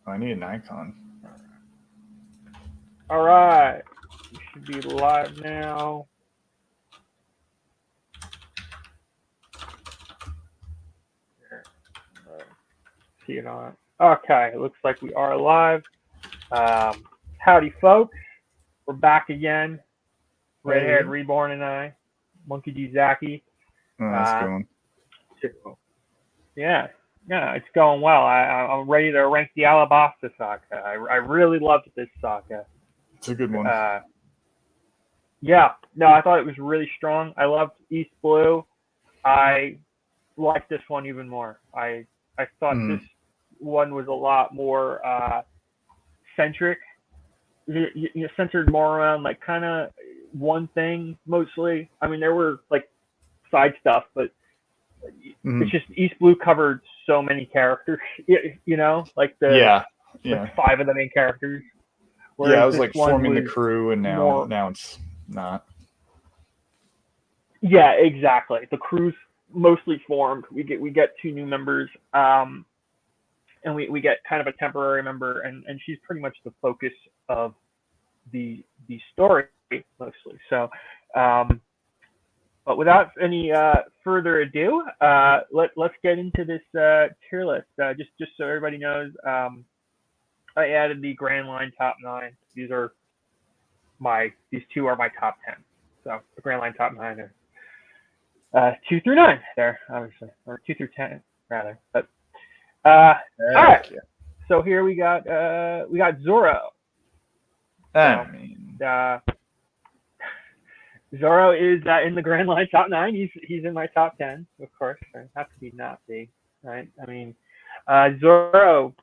I need an icon. All right. We should be live now. See it on. Okay, it looks like we are live. Howdy, folks. We're back again. Red-haired Reborne and I, Monkey D. Zacky. Oh, that's a good one. Yeah, it's going well. I'm ready to rank the Alabasta Saga. I really loved this saga. It's a good one. Yeah, no, I thought it was really strong. I loved East Blue. I liked this one even more. I thought this one was a lot more centric. Centered more around like kind of one thing mostly. I mean, there were like side stuff, but it's just East Blue covered so many characters. You know, like like 5 of the main characters. Yeah, I was like forming the crew, and now it's not. Yeah, exactly. The crew's mostly formed. We get 2 new members, and we get kind of a temporary member, and she's pretty much the focus of the story mostly. So, but without any further ado, let's get into this tier list. Just so everybody knows, I added the Grand Line top 9. These 2 are my top 10. So the Grand Line top 9 are 2 through 9 there, obviously, or 2 through 10 rather. But all right. So here we got Zoro. Zoro is in the Grand Line top 9. He's in my top 10, of course. How could he not be, right? I mean, Zoro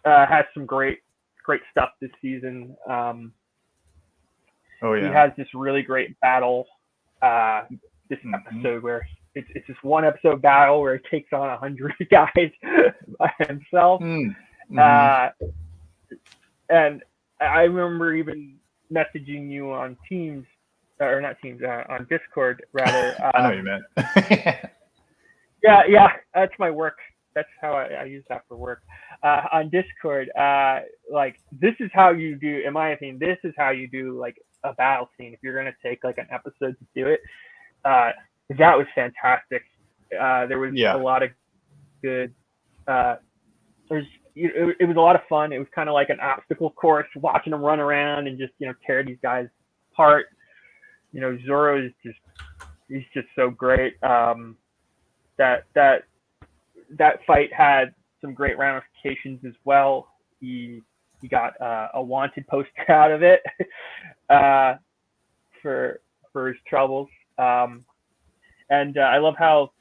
has some great stuff this season. He has this really great battle this episode where it's this one episode battle where he takes on 100 guys by himself. And I remember even messaging you on Teams, or not Teams, on Discord rather. I know what you meant. Yeah, that's my work. That's how I use that for work. On Discord, like this is how you do, in my opinion, this is how you do like a battle scene. If you're gonna take like an episode to do it, that was fantastic. There was a lot of good. It was a lot of fun. It was kind of like an obstacle course, watching them run around and just tear these guys apart. Zoro is he's just so great. That fight had some great ramifications as well. He got a wanted poster out of it for his troubles. And I love how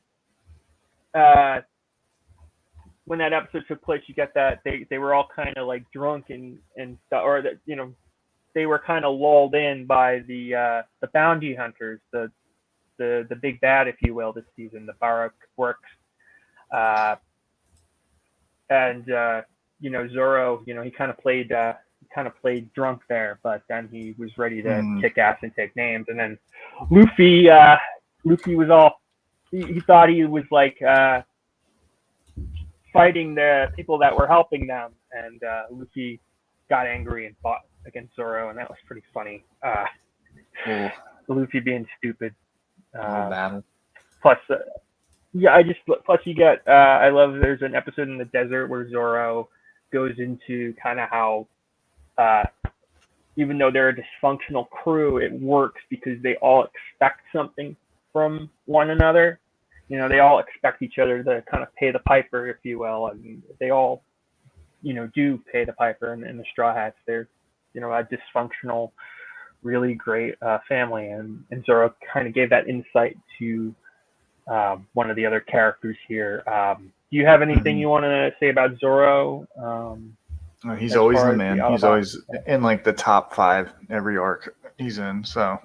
when that episode took place, you get that they were all kind of like drunk and stuff, or that they were kind of lulled in by the bounty hunters, the big bad, if you will, this season, the Baroque Works. And Zoro, he kind of played drunk there, but then he was ready to kick ass and take names. And then Luffy was all he thought he was like fighting the people that were helping them, and Luffy got angry and fought against Zoro, and that was pretty funny. Luffy being stupid. Battle. Plus, plus you get. I love. There's an episode in the desert where Zoro goes into kind of how, even though they're a dysfunctional crew, it works because they all expect something from one another. They all expect each other to kind of pay the piper, if you will, and they all, do pay the piper. And the Straw Hats, they're, a dysfunctional, really great family, and Zoro kind of gave that insight to one of the other characters here. Do you have anything you want to say about Zoro? He's always the man. He's always in like the top 5 every arc he's in. So,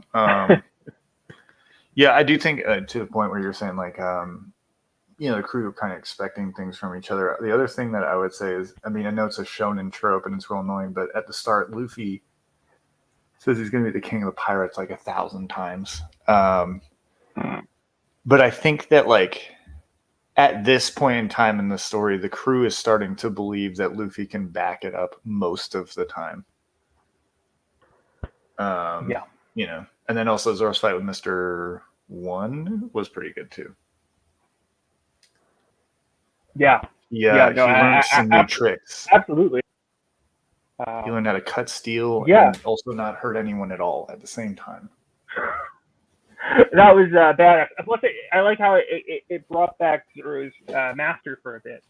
yeah, I do think to the point where you're saying like, the crew are kind of expecting things from each other. The other thing that I would say is, I mean, I know it's a shonen trope and it's real annoying, but at the start, Luffy says he's going to be the king of the pirates like 1,000 times. But I think that like at this point in time in the story, the crew is starting to believe that Luffy can back it up most of the time. Yeah. You know, and then also Zoro's fight with Mr. One was pretty good too. Yeah. Yeah, No, he learned some new tricks. Absolutely. He learned how to cut steel Yeah. and also not hurt anyone at all at the same time. That was badass. Plus, I like how it brought back Zoro's master for a bit.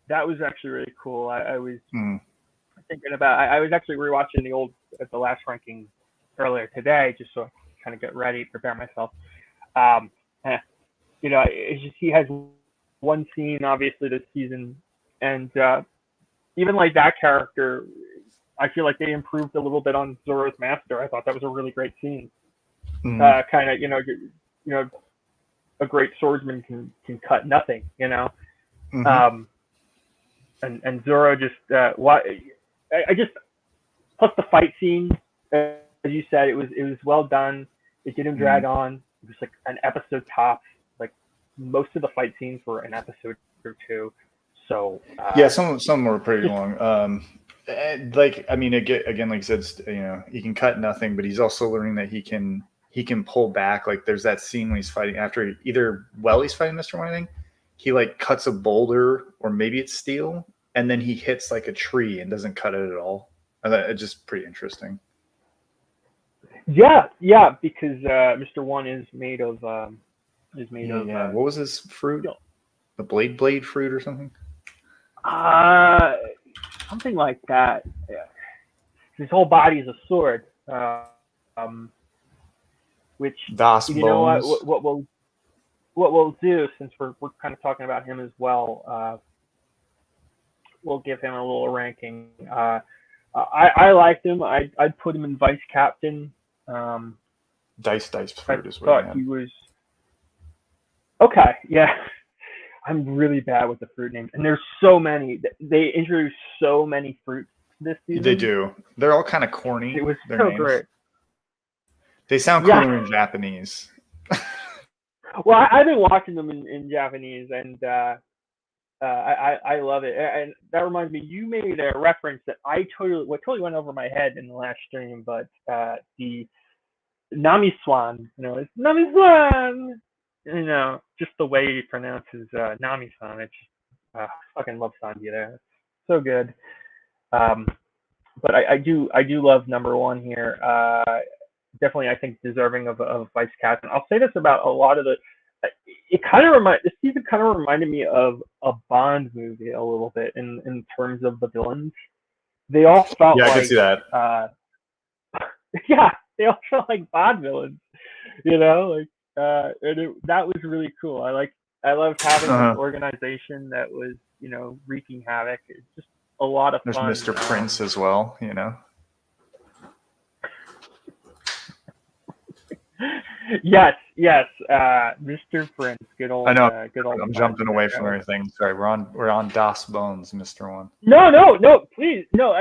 That was actually really cool. I was thinking about. I was actually rewatching the last ranking earlier today, just so I kind of get ready, prepare myself. You know, it's just he has one scene obviously this season, and even like that character, I feel like they improved a little bit on Zoro's master. I thought that was a really great scene. Kind of, you know, a great swordsman can cut nothing, you know. And Zoro just I just plus the fight scene, as you said, it was well done. It didn't drag on. It was like an episode tops. Like most of the fight scenes were an episode or two. So yeah, some were pretty long. Like I mean, again, like you said, you know, he can cut nothing, but he's also learning that he can pull back. Like there's that scene when he's fighting after he's fighting Mr. One, I think. He like cuts a boulder or maybe it's steel, and then he hits like a tree and doesn't cut it at all. And it's just pretty interesting. Yeah, because Mr. One is made of what was his fruit? The blade fruit or something? Something like that. Yeah. His whole body is a sword. Which Das you Bones. know what we'll do, since we're kind of talking about him as well, we'll give him a little ranking. I liked him. I'd put him in vice captain. Dice fruit is what thought he was. Okay, yeah. I'm really bad with the fruit names, and there's so many. They introduced so many fruits this season. They do. They're all kind of corny. It was so names. Great. They sound cooler in Japanese. Well, I've been watching them in Japanese, and I love it. And that reminds me, you made a reference that totally went over my head in the last stream, but the Nami Swan, you know, it's Nami Swan. You know, just the way he pronounces Nami Swan, it's fucking love Sanji there. It's so good. But I do love number one here. Definitely, I think deserving of vice captain. I'll say this about a lot of the. This season kind of reminded me of a Bond movie a little bit in terms of the villains. They all felt like. I can see that. Yeah, they all felt like Bond villains. You know, like that was really cool. I loved having this organization that was, you know, wreaking havoc. It's just a lot of fun. There's Mr. Prince as well, you know. Yes, Mr. Prince, good old. I know. Good old. I'm jumping away from everything. Sorry, we're on Das Bones, Mr. One. No, please, no.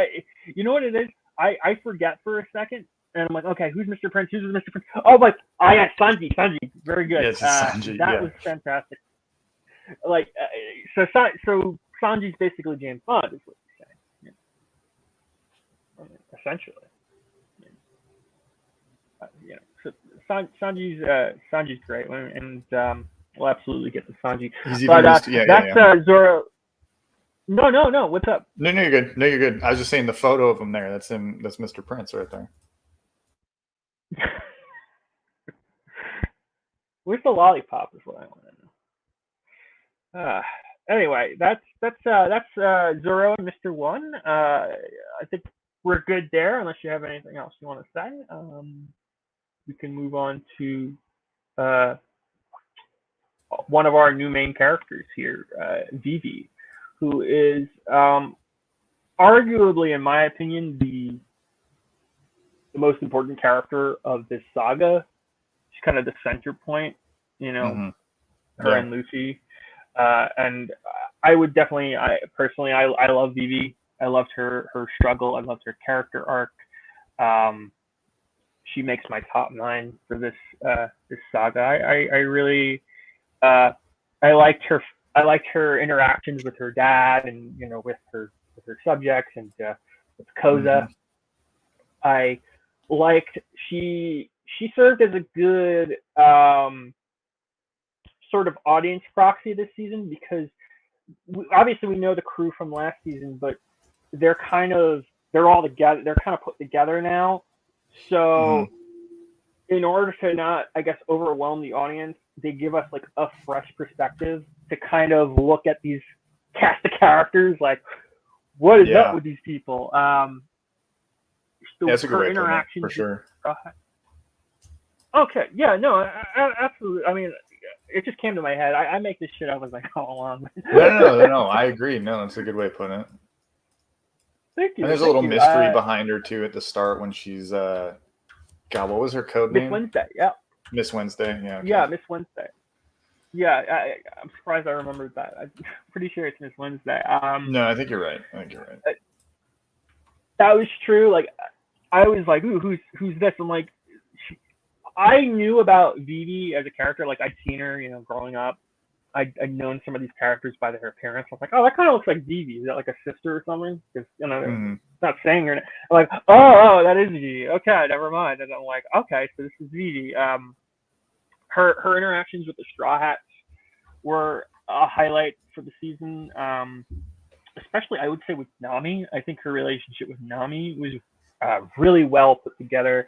You know what it is? I forget for a second, and I'm like, okay, who's Mr. Prince? Who's Mr. Prince? Oh, like, yeah, Sanji, very good. Yeah, it's Sanji. That was fantastic. Like, so Sanji's basically James Bond, is what you're saying. Yeah. Essentially. Yeah. So Sanji's great, and we'll absolutely get to Sanji. That's Zoro. No. What's up? No, you're good. No, you're good. I was just saying the photo of him there. That's him. That's Mr. Prince right there. Where's the lollipop? Is what I want to know. Anyway, that's Zoro and Mr. One. I think we're good there, unless you have anything else you want to say. We can move on to one of our new main characters here, Vivi, who is arguably, in my opinion, the most important character of this saga. She's kind of the center point, you know, her and Luffy. And I would definitely, I love Vivi. I loved her struggle. I loved her character arc. She makes my top 9 for this saga. I really I liked I liked her interactions with her dad and with her subjects and with Koza. Mhm. I liked she served as a good sort of audience proxy this season because obviously we know the crew from last season, but they're all together. They're kind of put together now. So in order to not, I guess, overwhelm the audience, they give us like a fresh perspective to kind of look at these cast of characters. Like, what is up with these people? So that's a good her way of putting it, interactions for sure. Okay, yeah, no, absolutely. I mean, it just came to my head. I make this shit up as I go along. No. I agree. No, that's a good way of putting it. Thank you. And there's a little mystery behind her too at the start when she's God, what was her code name? Miss Wednesday. Yeah. Miss Wednesday. Yeah. Okay. Yeah, Miss Wednesday. Yeah, I'm surprised I remembered that. I'm pretty sure it's Miss Wednesday. No, I think you're right. That was true. Like, I was like, ooh, who's this? I'm like, I knew about Vivi as a character. Like, I'd seen her, growing up. I'd known some of these characters by their appearance. I was like, oh, that kind of looks like Vivi. Is that like a sister or something? Because not saying her. I'm like, oh, that is Vivi. Okay, never mind. And I'm like, okay, so this is Vivi. Her interactions with the Straw Hats were a highlight for the season. Especially, I would say, with Nami. I think her relationship with Nami was really well put together.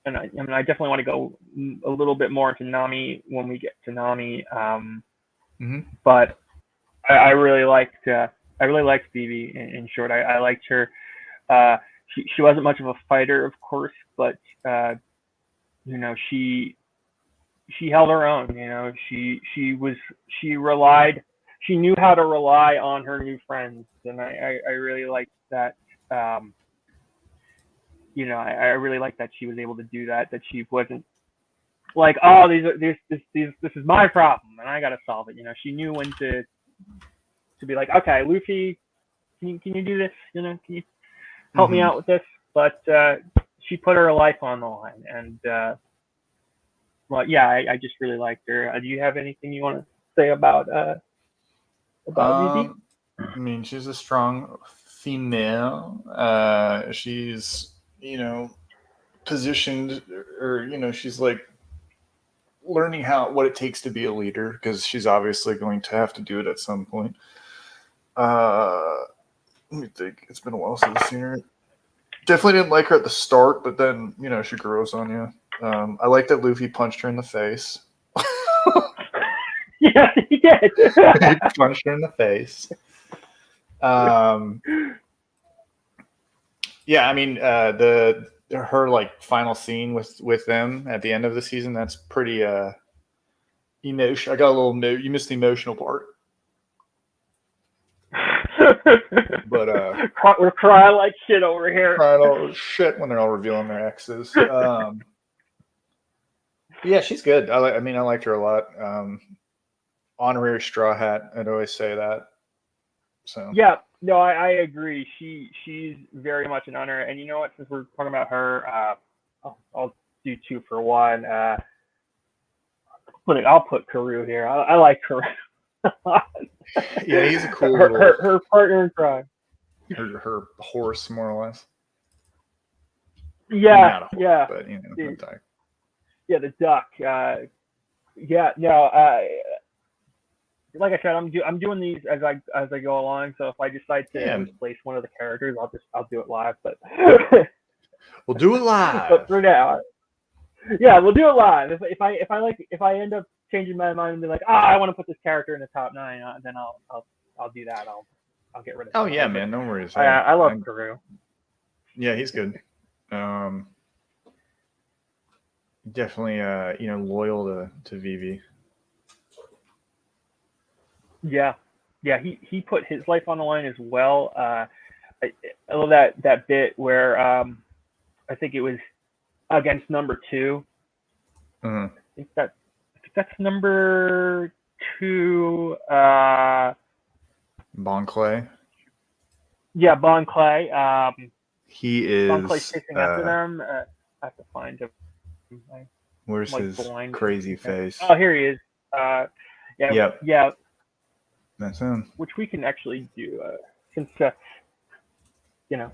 And I definitely want to go a little bit more into Nami when we get to Nami. But I really liked Vivi. In short, I liked her. She wasn't much of a fighter, of course, but she held her own. She knew how to rely on her new friends, and I really liked that. I really like that she was able to do that. That she wasn't like, oh, this is my problem and I got to solve it. She knew when to be like, okay, Luffy, can you do this? Can you help me out with this? But she put her life on the line, and I just really liked her. Do you have anything you want to say about Vivi? I mean, she's a strong female. She's positioned, or she's like learning what it takes to be a leader, because she's obviously going to have to do it at some point. Let me think. It's been a while since I've seen her. Definitely didn't like her at the start, but then she grows on you. I like that Luffy punched her in the face. Yeah, he did. He punched her in the face. Yeah, I mean, her like final scene with them at the end of the season, that's pretty emotional. I got a little note. You missed the emotional part. But we're crying like shit over here. Crying all shit when they're all revealing their exes. Yeah, she's good. I liked her a lot. Honorary Straw Hat, I'd always say that. So yeah, no, I agree. She's very much an honor. And you know what? Since we're talking about her, I'll do two for one. I'll put Karoo here. I like Karoo. Yeah, he's a cool her partner in crime. Her horse, more or less. Yeah, horse, yeah. But the duck. Yeah, the duck. Like I said, I'm doing these as I go along. So if I decide to replace one of the characters, I'll do it live. But we'll do it live. But for now, yeah, we'll do it live. If I end up changing my mind and be like, I want to put this character in the top 9, then I'll do that. I'll get rid of. Oh yeah, man, no worries. I love Karoo. Yeah, he's good. Definitely, loyal to Vivi. Yeah, he put his life on the line as well. I love that bit where I think it was against number 2. Mm-hmm. I think that's number 2. Bon Clay. Yeah, Bon Clay. He is. Bon Clay's chasing after them. I have to find him. Where's his crazy face? Oh, here he is. Yep. Yeah. That's him. Which we can actually do since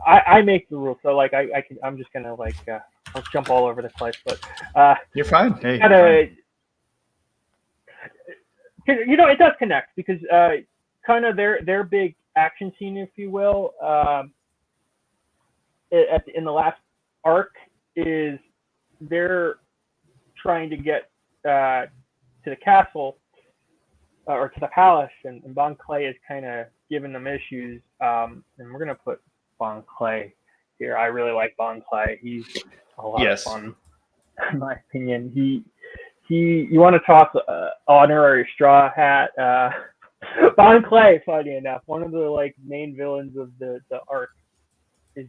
I make the rules, so like I'm just gonna like I'll jump all over the place, but You're fine. Hey, gotta, it does connect because kind of their big action scene, if you will, in the last arc is they're trying to get to the castle or to the palace, and Bon Clay is kind of giving them issues. And we're gonna put Bon Clay here. I really like Bon Clay. He's a lot of fun, in my opinion. You want to talk honorary straw hat? Bon Clay, funny enough, one of the like main villains of the arc is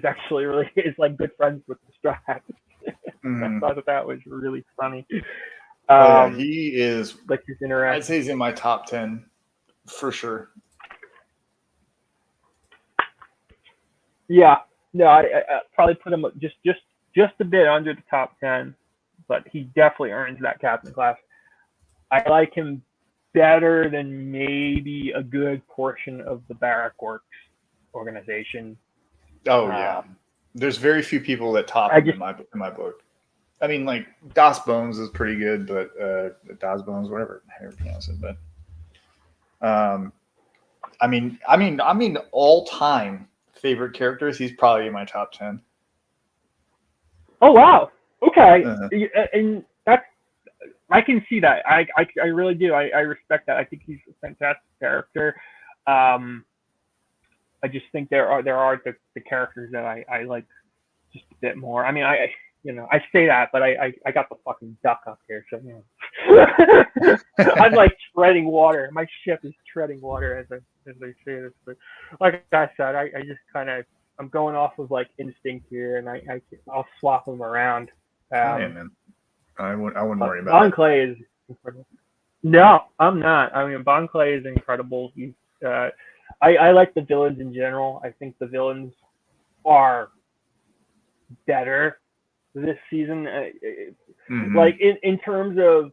actually really is like good friends with the Straw Hats. I thought that was really funny. He is like his interaction. I'd say he's in my top 10 for sure. Yeah, no, I probably put him just a bit under the top 10, but he definitely earns that captain class. I like him better than maybe a good portion of the Barrack Works organization. Oh yeah, there's very few people that top him in my book. I mean, like Das Bones is pretty good, but Das Bones, whatever how you pronounce it. But I mean, all time favorite characters. He's probably in my top 10. Oh wow, okay, and that's I can see that. I really do. I respect that. I think he's a fantastic character. I just think there are the characters that I like just a bit more. I mean, I say that, but I got the fucking duck up here, so I'm like treading water. My ship is treading water as I say this. But like I said, I just kind of I'm going off of like instinct here, and I'll swap them around. Man. I wouldn't worry about Bon it. Clay is incredible. No, I'm not. I mean, Bon Clay is incredible. He's I like the villains in general. I think the villains are better this season. Like in terms of,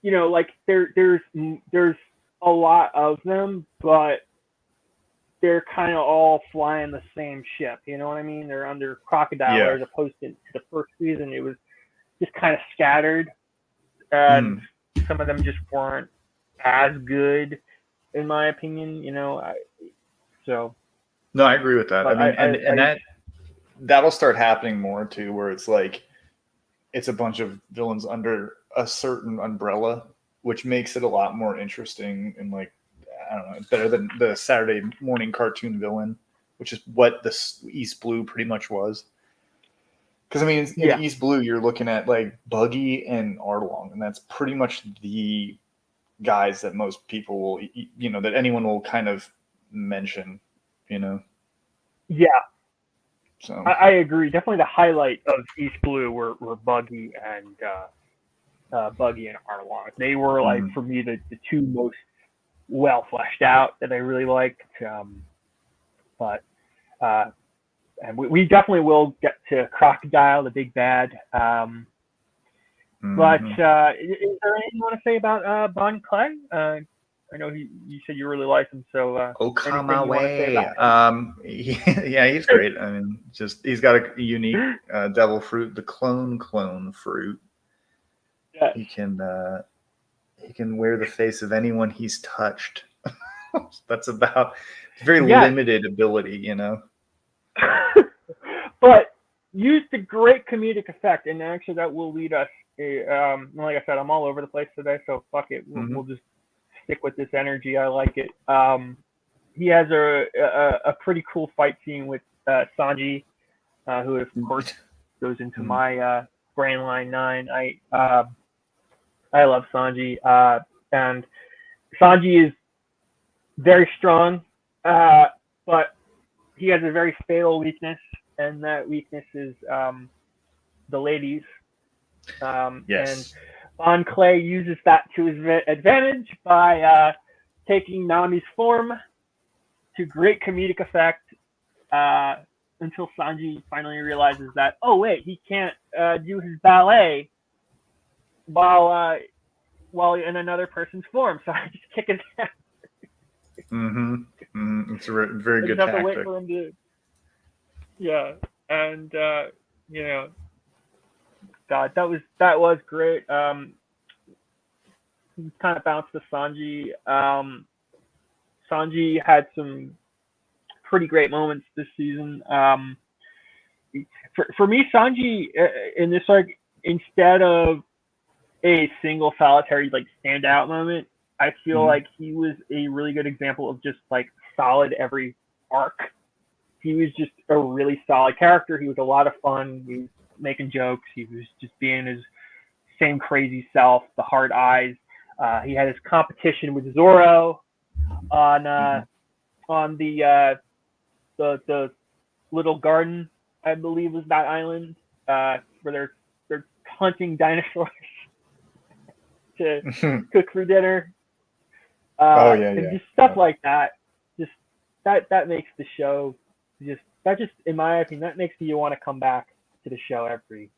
like there's a lot of them, but they're kind of all flying the same ship. You know what I mean? They're under Crocodile, as opposed to the first season. It was just kind of scattered, and some of them just weren't as good, in my opinion. So. No, I agree with that. I mean, that'll start happening more too, where it's like it's a bunch of villains under a certain umbrella, which makes it a lot more interesting and like. I don't know, better than the Saturday morning cartoon villain, which is what the East Blue pretty much was. Because, I mean, in East Blue, you're looking at, like, Buggy and Arlong, and that's pretty much the guys that most people will, that anyone will kind of mention, Yeah. So I agree. Definitely the highlight of East Blue were Buggy and Arlong. They were, like, for me, the two most well fleshed out that I really liked, but and we definitely will get to Crocodile, the big bad. But is there anything you want to say about Bon Clay? I know you said you really like him, so come my way. Yeah, he's great. I mean, just he's got a unique devil fruit, the clone fruit. Yeah. He can wear the face of anyone he's touched. That's about very limited ability, But used to great comedic effect, and actually that will lead us. Like I said, I'm all over the place today, so fuck it. We'll just stick with this energy. I like it. He has a pretty cool fight scene with Sanji, who of course goes into my Grand Line 9. I love Sanji, and Sanji is very strong, but he has a very fatal weakness, and that weakness is the ladies. And Bon Clay uses that to his advantage by taking Nami's form to great comedic effect until Sanji finally realizes that, oh wait, he can't do his ballet while in another person's form. So I just kick his ass. It's a very I good just have to wait tactic. for him to. Yeah, and God, that was great. Kind of bounced to Sanji. Sanji had some pretty great moments this season. For me, Sanji in this arc, instead of a single solitary like standout moment, I feel like he was a really good example of just like solid every arc. He was just a really solid character. He was a lot of fun. He was making jokes. He was just being his same crazy self, the hard eyes. He had his competition with Zoro on the little garden, I believe was that island, where they're hunting dinosaurs to cook for dinner. And just stuff like that. Just that makes the show just in my opinion, that makes me want to come back to the show every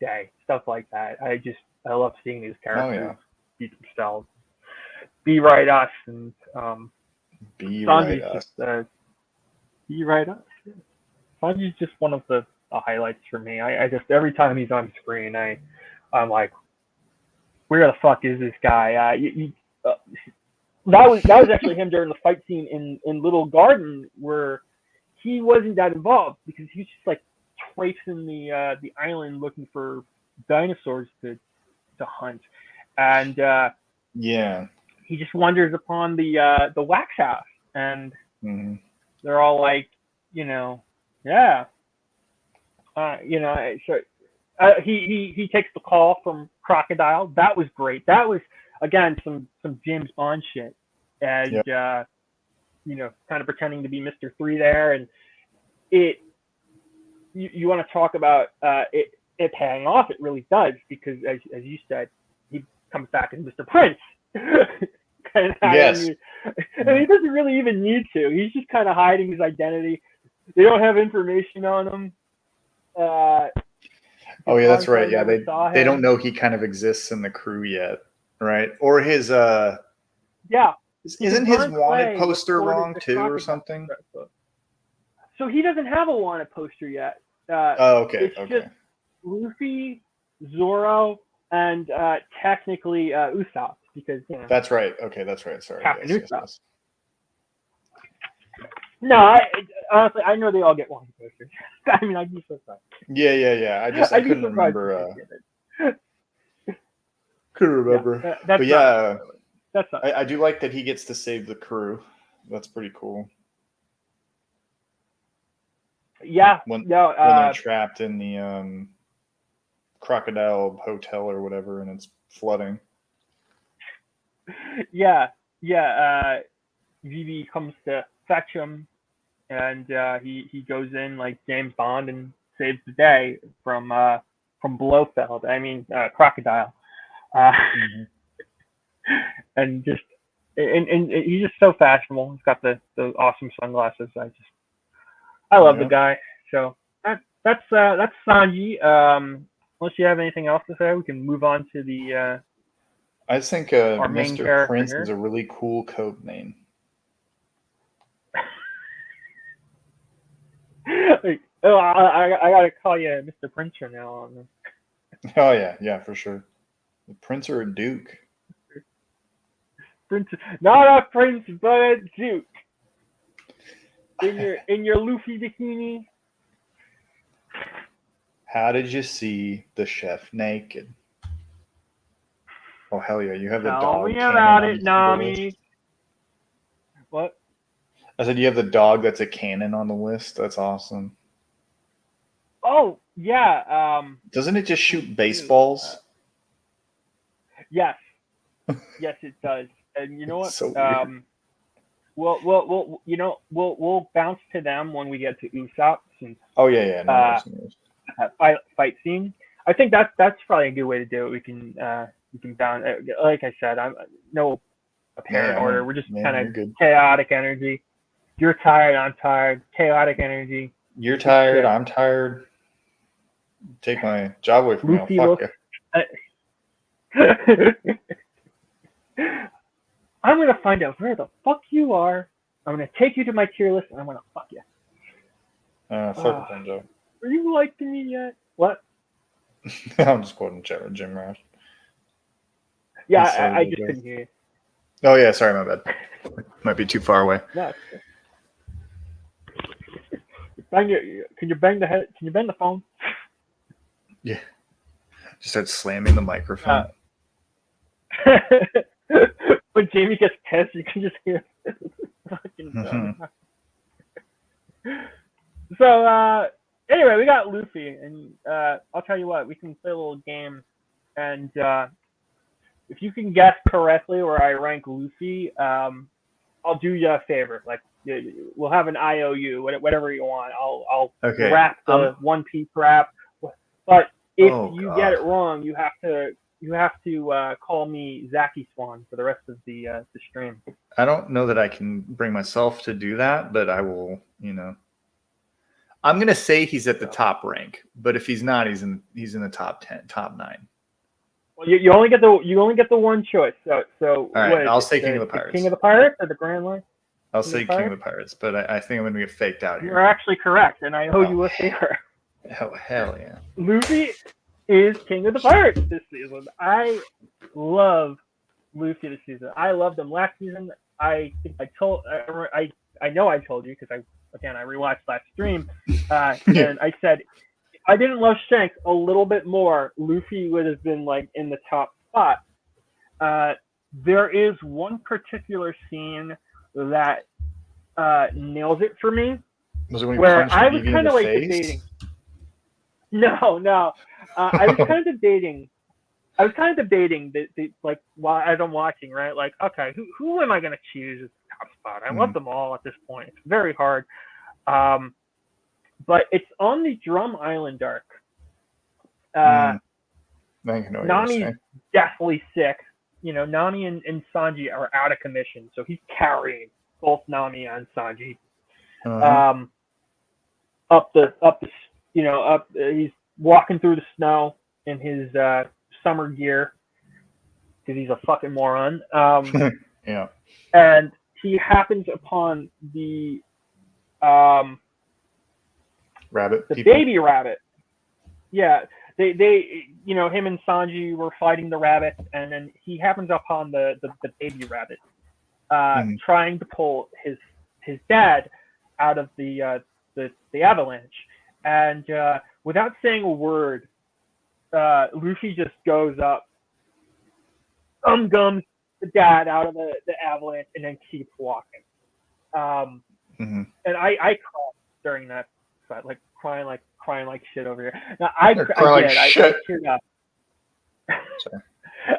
day. Stuff like that. I love seeing these characters be themselves. Be right us and be Sanji's right us. Be right us. Sanji's just one of the highlights for me. I just every time he's on screen, I'm like, where the fuck is this guy? That was actually him during the fight scene in Little Garden where he wasn't that involved because he was just like tracing the island looking for dinosaurs to hunt, and he just wanders upon the wax house, and they're all like, so he takes the call from Crocodile. That was great. That was again some James Bond shit, and kind of pretending to be Mr. 3 there, and you want to talk about it paying off. It really does, because as you said, he comes back as Mr. Prince. And he doesn't really even need to. He's just kind of hiding his identity. They don't have information on him. That's right. Yeah, they don't know he kind of exists in the crew yet, right? Or his isn't his wanted poster wrong too, or something? So he doesn't have a wanted poster yet. Okay. It's just Luffy, Zoro, and technically Usopp, because that's right. Okay, that's right. Sorry. Yes. No, honestly, I know they all get wanted posters. I mean, I'd be so sorry. Yeah. I couldn't remember. Couldn't remember. But I do like that he gets to save the crew. That's pretty cool. Yeah. When they're trapped in the crocodile hotel or whatever, and it's flooding. Yeah. Vivi comes to fetch him, and he goes in like James Bond and saves the day from Blofeld. I mean, Crocodile. And he's just so fashionable. He's got the awesome sunglasses. I love the guy. So that's Sanji. Unless you have anything else to say, we can move on to the. I just think Mr. Prince is a really cool code name. I gotta call you Mr. Prince from now on. Oh yeah, for sure. A prince or a duke? Prince, not a prince, but a duke. In your Luffy bikini. How did you see the chef naked? Oh hell yeah! You have the dog. Tell me about it, Nami. What? I said you have the dog that's a cannon on the list. That's awesome. Oh yeah. Doesn't it just shoot baseballs? Yes. Yes, it does. And you know what? So weird. We'll bounce to them when we get to Usopp. Since fight scene. I think that's probably a good way to do it. We can bounce. Like I said, I'm no apparent order. We're just kind of chaotic energy. You're tired. I'm tired. Chaotic energy. You're tired. I'm tired. Take my job away from me. Fuck you. I'm gonna find out where the fuck you are. I'm gonna take you to my tier list, and I'm gonna fuck you. Fuck with Joe. Are you liking me yet? What? I'm just quoting Jim Ross. Yeah, I just couldn't hear you. Oh yeah, sorry, my bad. Might be too far away. No. Can you bang the head? Can you bang the phone? Yeah. Just start slamming the microphone. When Jamie gets pissed, you can just hear. Fucking So anyway, we got Luffy, and I'll tell you what, we can play a little game, and if you can guess correctly where I rank Luffy, I'll do you a favor. Like we'll have an IOU, whatever you want. I'll wrap the One Piece wrap. But if you get it wrong, you have to call me Zacky Swan for the rest of the stream. I don't know that I can bring myself to do that, but I will. I'm gonna say he's at the top rank, but if he's not, he's in the top 10, top 9. Well, you only get the one choice. So all right, I'll say King of the Pirates. King of the Pirates or the Grand Line? I'll say King of the Pirates, but I think I'm gonna get faked out here. You're actually correct, and I owe you a favor. Oh hell yeah! Luffy is King of the Pirates this season. I love Luffy this season. I loved him last season. I think I know I told you because I rewatched last stream, and I said if I didn't love Shanks a little bit more, Luffy would have been like in the top spot. There is one particular scene that nails it for me, where I was kind of like debating. No. I was kind of debating. Like while as I'm watching, right? Like, okay, who am I gonna choose as the top spot? I love them all at this point. It's very hard. But it's on the Drum Island arc. Nami's deathly sick. Nami and Sanji are out of commission, so he's carrying both Nami and Sanji. He's walking through the snow in his summer gear because he's a fucking moron. Yeah. And he happens upon the rabbit. The baby rabbit. Yeah. They him and Sanji were fighting the rabbit, and then he happens upon the baby rabbit, trying to pull his dad out of the avalanche, and without saying a word, Luffy just goes up, gums the dad out of the avalanche, and then keeps walking. And I cried during that fight, like crying like shit over here. Now I teared up.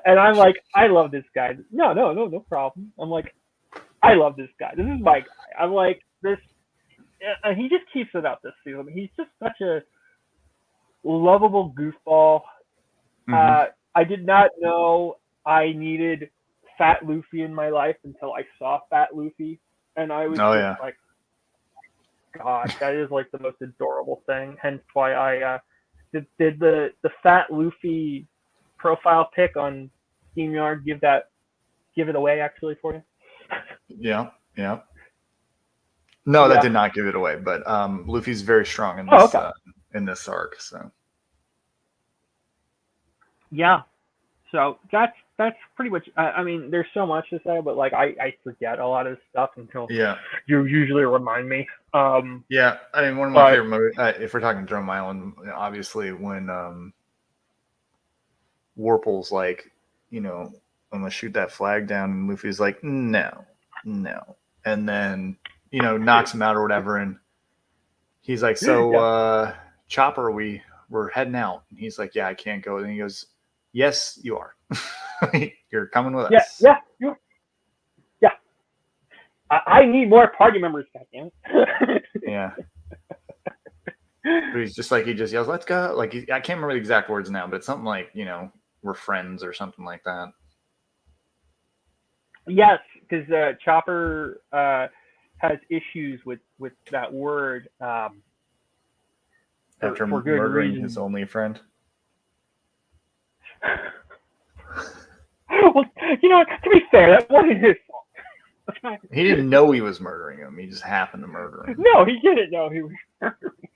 And I'm like, I love this guy. No problem. I'm like, I love this guy. This is my guy. I'm like, this, and he just keeps it up this season. He's just such a lovable goofball. I did not know I needed Fat Luffy in my life until I saw Fat Luffy, and I was like, God, that is like the most adorable thing. Hence why I did the Fat Luffy profile pic on SteamYard give it away actually for you? Yeah. No, that did not give it away, but Luffy's very strong in this in this arc, so. Yeah. So that's pretty much. I mean, there's so much to say, but like I forget a lot of this stuff until you usually remind me. Yeah, I mean, one of my favorite movies. If we're talking Drum Island, obviously when Warple's like, I'm gonna shoot that flag down, and Luffy's like, no, and then knocks him out or whatever, and he's like, so Chopper, we're heading out, and he's like, yeah, I can't go, and he goes, yes, you are. You're coming with us. Yeah. I need more party members, goddammit. Yeah. But he's just like, he just yells, let's go. Like, I can't remember the exact words now, but it's something like, we're friends or something like that. Yes, because Chopper has issues with that word. After for good murdering reason. his only friend. Well, you know, to be fair, that wasn't his fault. He didn't know he was murdering him. He just happened to murder him. No, he didn't know he was murdering.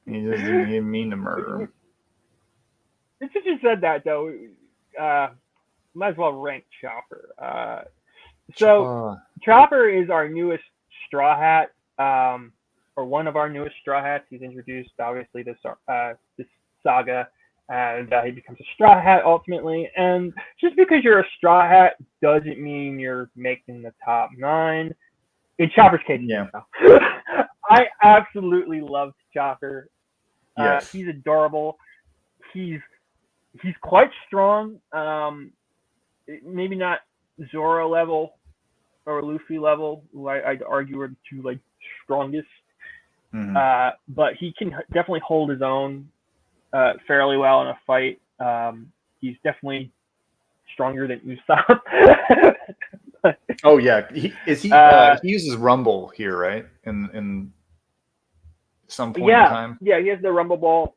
He just didn't mean to murder him. Since you said that, though, might as well rank Chopper. So Chopper is our newest Straw Hat, or one of our newest Straw Hats. He's introduced, obviously, this saga, and he becomes a Straw Hat ultimately. And just because you're a Straw Hat doesn't mean you're making the top 9. In Chopper's case, yeah. I absolutely loved Chopper. Yes. He's adorable. He's quite strong. Maybe not Zoro level or Luffy level, who I'd argue are the two like strongest. Mm-hmm. But he can definitely hold his own fairly well in a fight. He's definitely stronger than Usopp. Oh yeah, he uses Rumble here, right? In some point in time. Yeah, he has the Rumble Ball.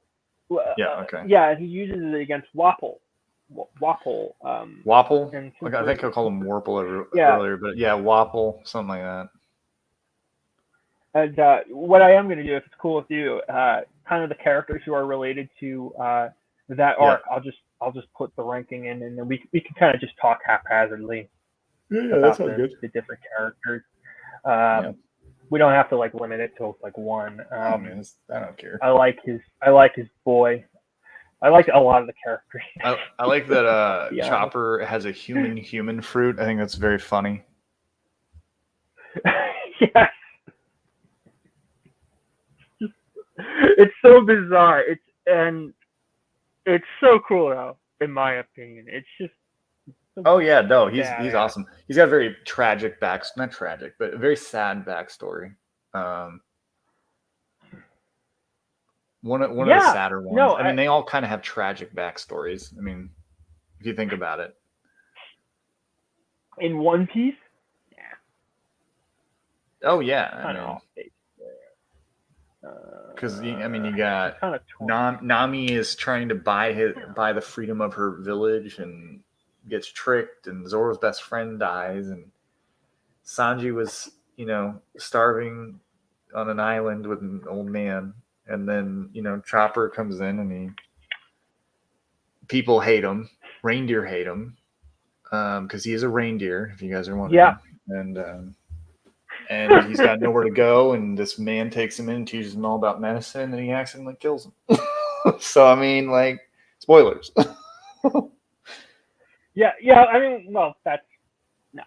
Yeah, okay. Yeah, he uses it against Wapol. Wapol? Like, I think I called him Warple earlier, but yeah, Wapol, something like that. And what I am going to do, if it's cool with you, kind of the characters who are related to that arc, I'll just put the ranking in, and then we can kind of just talk haphazardly about the different characters. We don't have to like limit it to like one. I don't care. I like his boy. I like a lot of the characters. I like that Chopper has a human fruit. I think that's very funny. Yes. It's so bizarre. It's so cool though, in my opinion. It's just oh yeah, no, he's awesome. He's got a very tragic not tragic, but a very sad backstory. One of the sadder ones. No, I mean, they all kind of have tragic backstories. I mean, if you think about it. In One Piece? Yeah. Oh yeah, I know. Because you got Nami is trying to buy the freedom of her village and gets tricked, and Zoro's best friend dies, and Sanji was starving on an island with an old man, and then Chopper comes in and people hate him, reindeer hate him, because he is a reindeer, if you guys are wondering. Yeah. And he's got nowhere to go, and this man takes him in and teaches him all about medicine, and he accidentally kills him. So, I mean, like, spoilers. Yeah. I mean, well, that's no.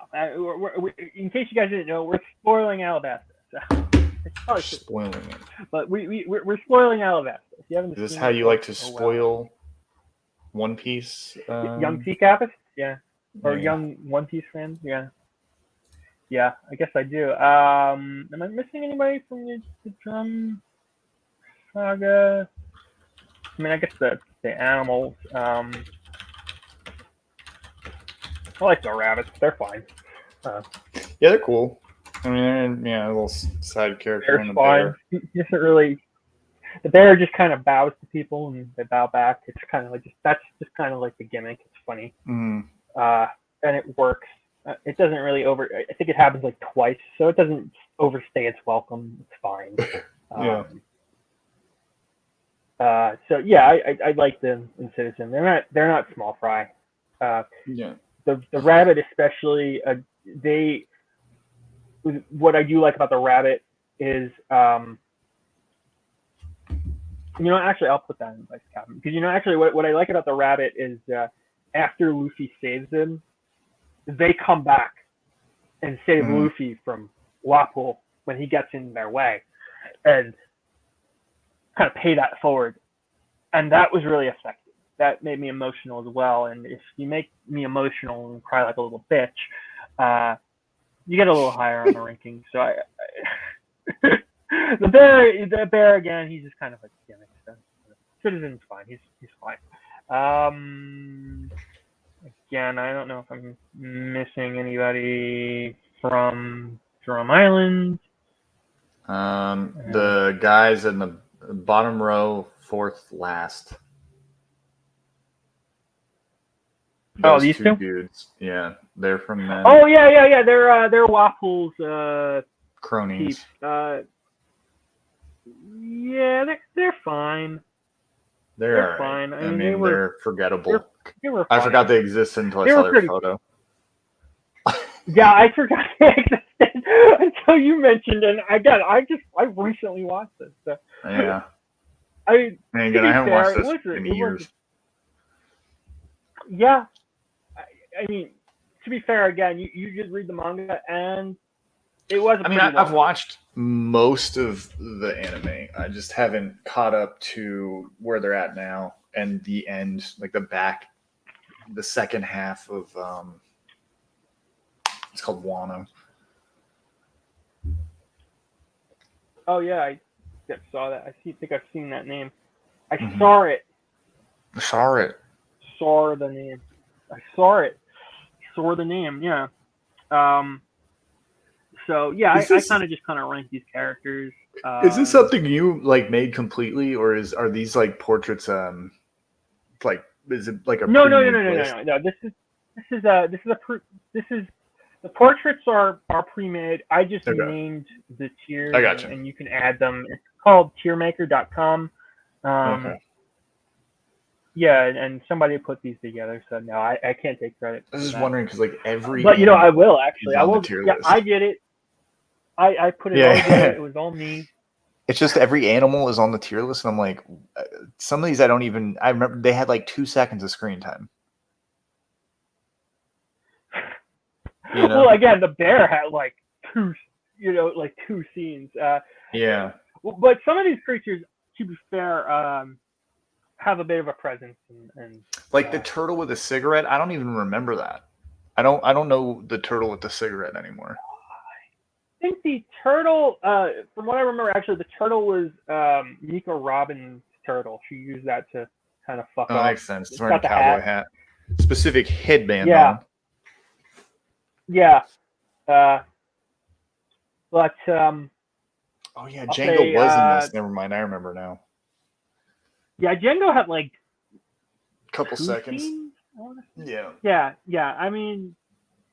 In case you guys didn't know, we're spoiling Alabasta. So spoiling it. But we're spoiling Alabasta. If you haven't is this how you like to spoil One Piece? Young Sea Capus? Yeah. Or young One Piece fans? Yeah. Yeah, I guess I do. Am I missing anybody from the Drum Saga? I mean, I guess the animals. I like the rabbits. They're fine. Yeah, they're cool. I mean, a little side character in the bear. He doesn't really. The bear just kind of bows to people and they bow back. It's kind of like that's just kind of like the gimmick. It's funny, and it works. It doesn't really I think it happens like twice, so it doesn't overstay its welcome. It's fine. So yeah, I like them in Citizen. They're not small fry. The rabbit especially. What I do like about the rabbit is actually I'll put that in my comment because actually what I like about the rabbit is after Luffy saves him, they come back and save Luffy from Wapol when he gets in their way and kind of pay that forward. And that was really effective. That made me emotional as well. And if you make me emotional and cry like a little bitch, you get a little higher on the ranking. So the bear again, he's just kind of like a gimmick. So Citizen's fine. He's fine. Again, I don't know if I'm missing anybody from Drum Island. The guys in the bottom row, fourth last. Oh, Those these two two? dudes. Yeah, they're from them. Oh yeah. They're Waffles peeps. Cronies. Yeah, they're fine. They're They're all right. fine. I I mean, mean, they're they're forgettable. they were I funny. forgot they existed until I They saw were their pretty. photo. Yeah, I forgot they existed until you mentioned, and I recently watched this. So. Yeah. I And to again, be I haven't fair, watched this in years. Yeah. I mean, to be fair, again, you did read the manga, and it was a I mean, pretty I've long. watched most of the anime. I just haven't caught up to where they're at now and the end, like the second half of it's called Wano. Oh yeah, I saw that. Think I've seen that name. I Mhm. saw it. Saw it. Saw the name. I saw it. Saw the name. Yeah. So yeah, I kind of rank these characters. Is this something you like made completely, or are these like portraits? Like is it like a No. pre-made list? No. This is the portraits are pre-made. I just Okay. named the tiers, I gotcha. and you can add them. It's called tiermaker.com. Okay. Yeah, and somebody put these together, so no, I can't take credit. I was just wondering because like every but animal I will actually. is I on will. the tier Yeah, list. I did it. I put it all together. It was all me. It's just every animal is on the tier list, and I'm like, some of these I don't even. I remember they had like 2 seconds of screen time. You know? Well, again, the bear had like two scenes. Yeah. But some of these creatures, to be fair, have a bit of a presence, and like the turtle with a cigarette. I don't even remember that. I don't know the turtle with the cigarette anymore. I think the turtle, from what I remember, actually the turtle was Nico Robin's turtle. She used that to kind of fuck Oh, off. That makes sense. It's wearing a cowboy hat. Specific headband Yeah. on. Yeah. But oh yeah, Django was in this. Never mind, I remember now. Yeah, Django had like couple 2 seconds. scenes? Yeah. Yeah. I mean,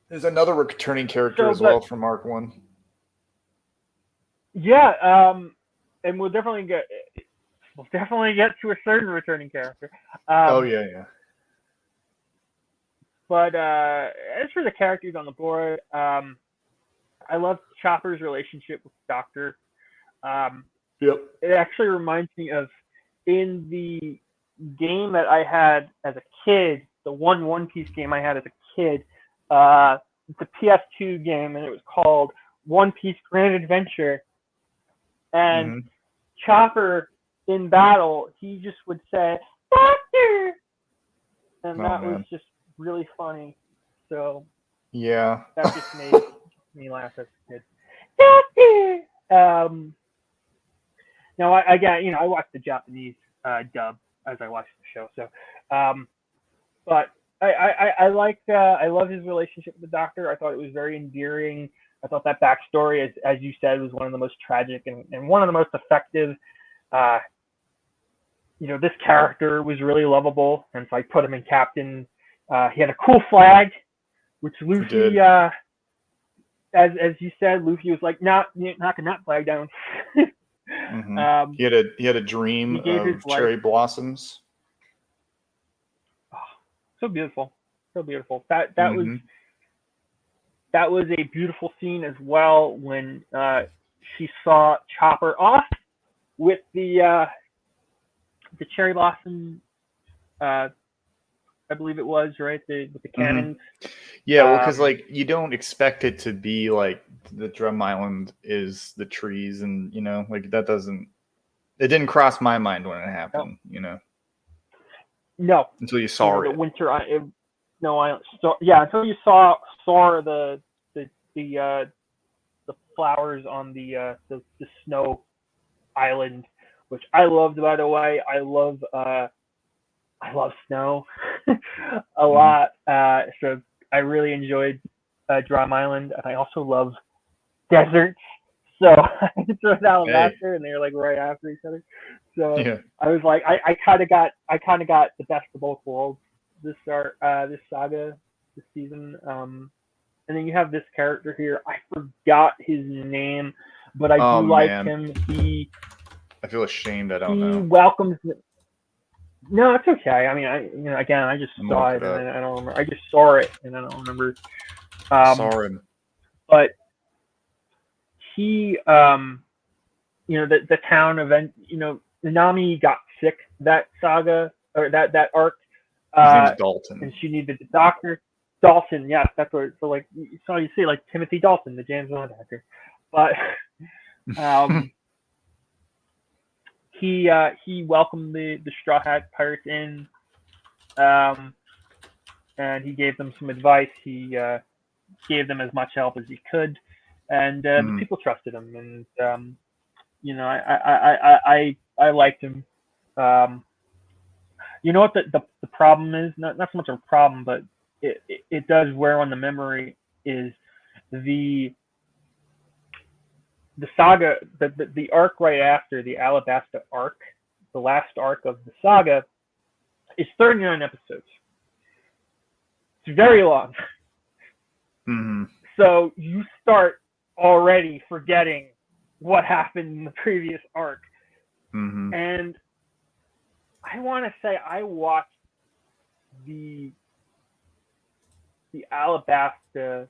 there's another returning character as well from Arc 1. Yeah, and we'll definitely get to a certain returning character. Yeah. But as for the characters on the board, I love Chopper's relationship with Doctor. Yep. It actually reminds me of in the game that I had as a kid, the One Piece game I had as a kid. It's a PS2 game, and it was called One Piece Grand Adventure. And Chopper in battle, he just would say, "Doctor," and that was just really funny. So yeah, that just made me laugh as a kid. Doctor. Now I watched the Japanese dub as I watched the show. So, but I love his relationship with the Doctor. I thought it was very endearing. I thought that backstory, as you said, was one of the most tragic and one of the most effective. This character was really lovable, and so I put him in captain. He had a cool flag, which Luffy, as you said, Luffy was like, "Not knocking that flag down." He had a dream of cherry blossoms. Oh, so beautiful. That was a beautiful scene as well when she saw Chopper off with the cherry blossom. I believe it was right with the cannons. Yeah, well, because like you don't expect it to be like the Drum Island is the trees, and like that doesn't. It didn't cross my mind when it happened. No. Until you saw it. The winter. Until you saw the flowers on the snow island, which I loved, by the way. I love snow a lot. So I really enjoyed Drum Island, and I also love deserts. So I threw Alabasta, and they were like right after each other. So I was like, I kind of got the best of both worlds this saga, this season. And then you have this character here. I forgot his name, but I do like him. I feel ashamed. I don't he know. welcomes. No, it's okay. I mean, again, I just saw it, and I don't remember. I just saw it, and I don't remember. Saw him. But he, the town event. Nami got sick that saga or that arc. His name's Dalton, and she needed the doctor. Dalton, yes, that's what. So like, so you see, like Timothy Dalton, the James Bond actor, but he welcomed the Straw Hat Pirates in, and he gave them some advice. He gave them as much help as he could, and the people trusted him, and I liked him. You know what the problem is? Not so much a problem, but it does wear on the memory is the saga, the arc right after the Alabasta arc, the last arc of the saga, is 39 episodes. It's very long. Mm-hmm. So you start already forgetting what happened in the previous arc. Mm-hmm. And I want to say I watched the Alabasta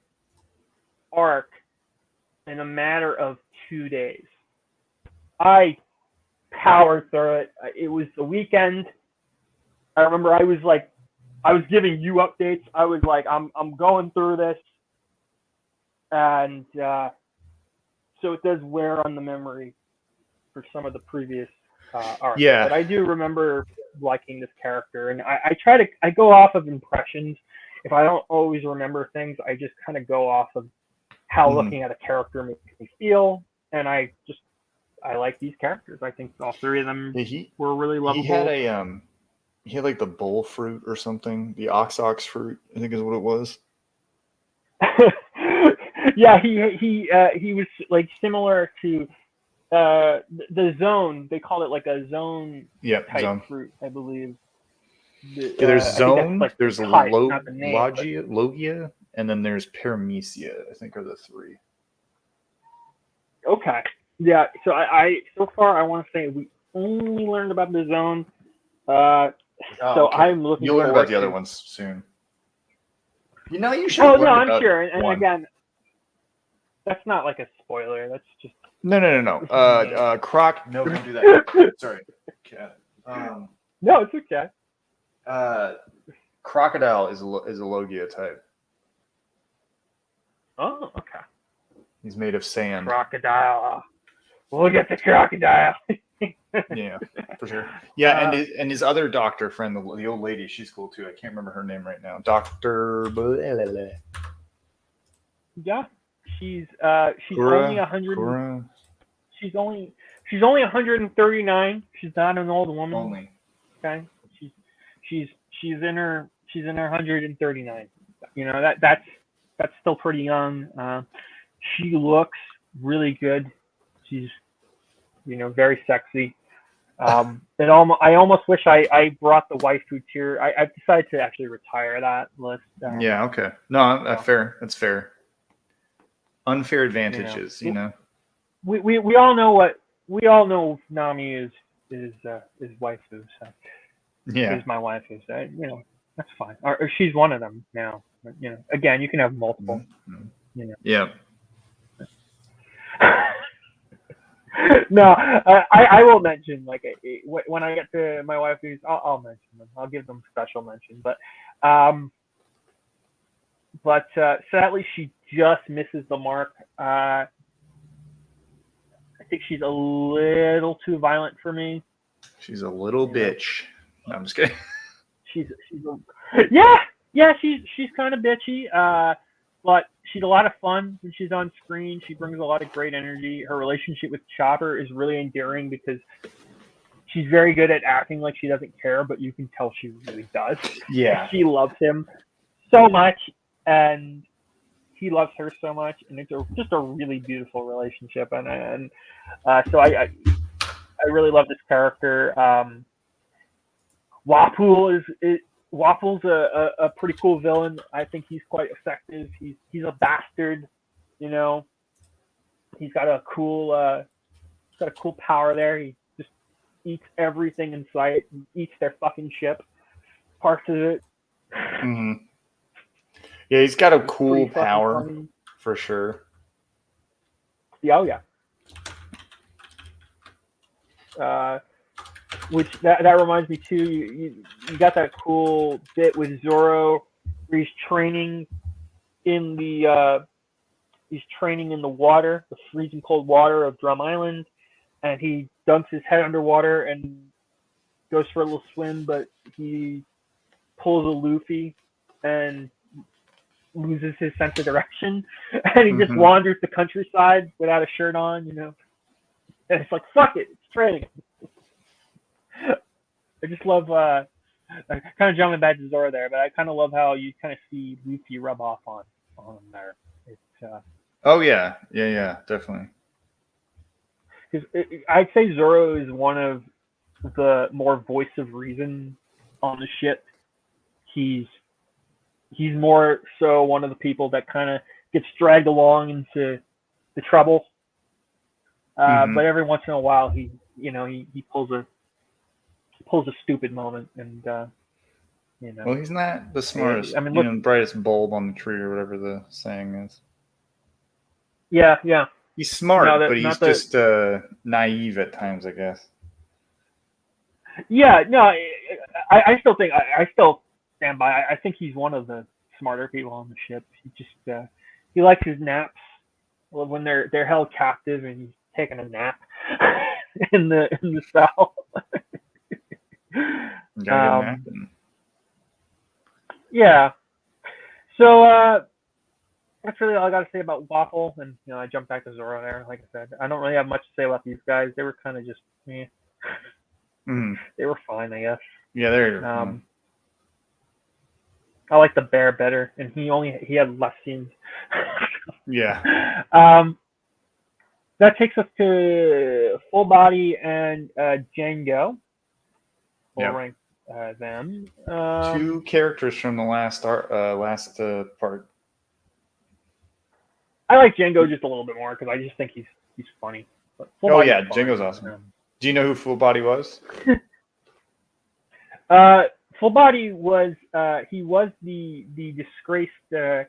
arc in a matter of 2 days. I powered through it. It was the weekend. I remember I was giving you updates. I was like, I'm going through this. And so it does wear on the memory for some of the previous arcs. Yeah. But I do remember liking this character. And I go off of impressions. If I don't always remember things, I just kind of go off of how looking at a character makes me feel. And I like these characters. I think all three of them were really lovable. He had like the bull fruit or something, the ox fruit, I think is what it was. Yeah, he was like similar to the zone. They called it like a zone type fruit, I believe. There's zone, like there's Logia, and then there's Paramecia, I think are the three. Okay. Yeah, so I so far I want to say we only learned about the zone. So okay. I'm looking. You'll learn about the other ones soon. You should. Oh no, I'm sure. And again, that's not like a spoiler. That's just no. Croc. No, don't do that. Sorry, cat. No, it's okay. Crocodile is a Logia type. Oh, okay. He's made of sand. Crocodile. We'll get the crocodile. Yeah, for sure. Yeah, and his other doctor friend, the old lady, she's cool too. I can't remember her name right now. Dr. Yeah, she's only 100. She's only 139. She's not an old woman. Only. Okay. She's in her 139. That's still pretty young. She looks really good. She's very sexy. I almost wish I brought the waifu tier. I've decided to actually retire that list. Yeah. Okay. No, that's fair. That's fair. Unfair advantages. We all know Nami is waifu. So yeah, is my waifu. So that's fine. Or she's one of them now. But, again, you can have multiple. Mm-hmm. Yeah. No, I will mention when I get to my waifus, I'll mention them. I'll give them special mention. But sadly, she just misses the mark. I think she's a little too violent for me. She's a little bitch. No, I'm just kidding. She's kind of bitchy. But she's a lot of fun when she's on screen. She brings a lot of great energy. Her relationship with Chopper is really endearing because she's very good at acting like she doesn't care, but you can tell she really does. Yeah. She loves him so much, and he loves her so much, and it's just a really beautiful relationship. And so I really love this character. Wapol Waffle's a pretty cool villain. I think he's quite effective. He's a bastard, you know. He's got a cool power there. He just eats everything in sight, eats their fucking ship, parts of it. Mm-hmm. Yeah, he's got a cool Pretty fucking power funny. for sure. Yeah, oh yeah. Which that reminds me too. You got that cool bit with Zoro where he's training in the water, the freezing cold water of Drum Island, and he dunks his head underwater and goes for a little swim, but he pulls a Luffy and loses his sense of direction, and he just wanders the countryside without a shirt on, you know. And it's like, fuck it, it's training. I just love, I kind of jumping back to Zoro there, but I kind of love how you kind of see Luffy rub off on him there. It's, oh yeah, definitely. Because I'd say Zoro is one of the more voice of reason on the ship. He's more so one of the people that kind of gets dragged along into the trouble. But every once in a while, he pulls a stupid moment, and you know. Well, he's not the smartest, I mean, look, brightest bulb on the tree or whatever the saying is. Yeah. He's smart, but he's just naive at times, I guess. Yeah, no, I still think I still stand by. I think he's one of the smarter people on the ship. He just he likes his naps when they're held captive, and he's taking a nap in the cell. Yeah. So that's really all I got to say about Waffle, and I jumped back to Zoro there. Like I said, I don't really have much to say about these guys. They were kind of just They were fine, I guess. Yeah, they're. I like the bear better, and he had less scenes. Yeah. That takes us to Full Body and Django. We'll rank them. Two characters from the last part. I like Django just a little bit more because I just think he's funny. But Django's awesome. Do you know who Full Body was? Full Body was he was the disgraced. I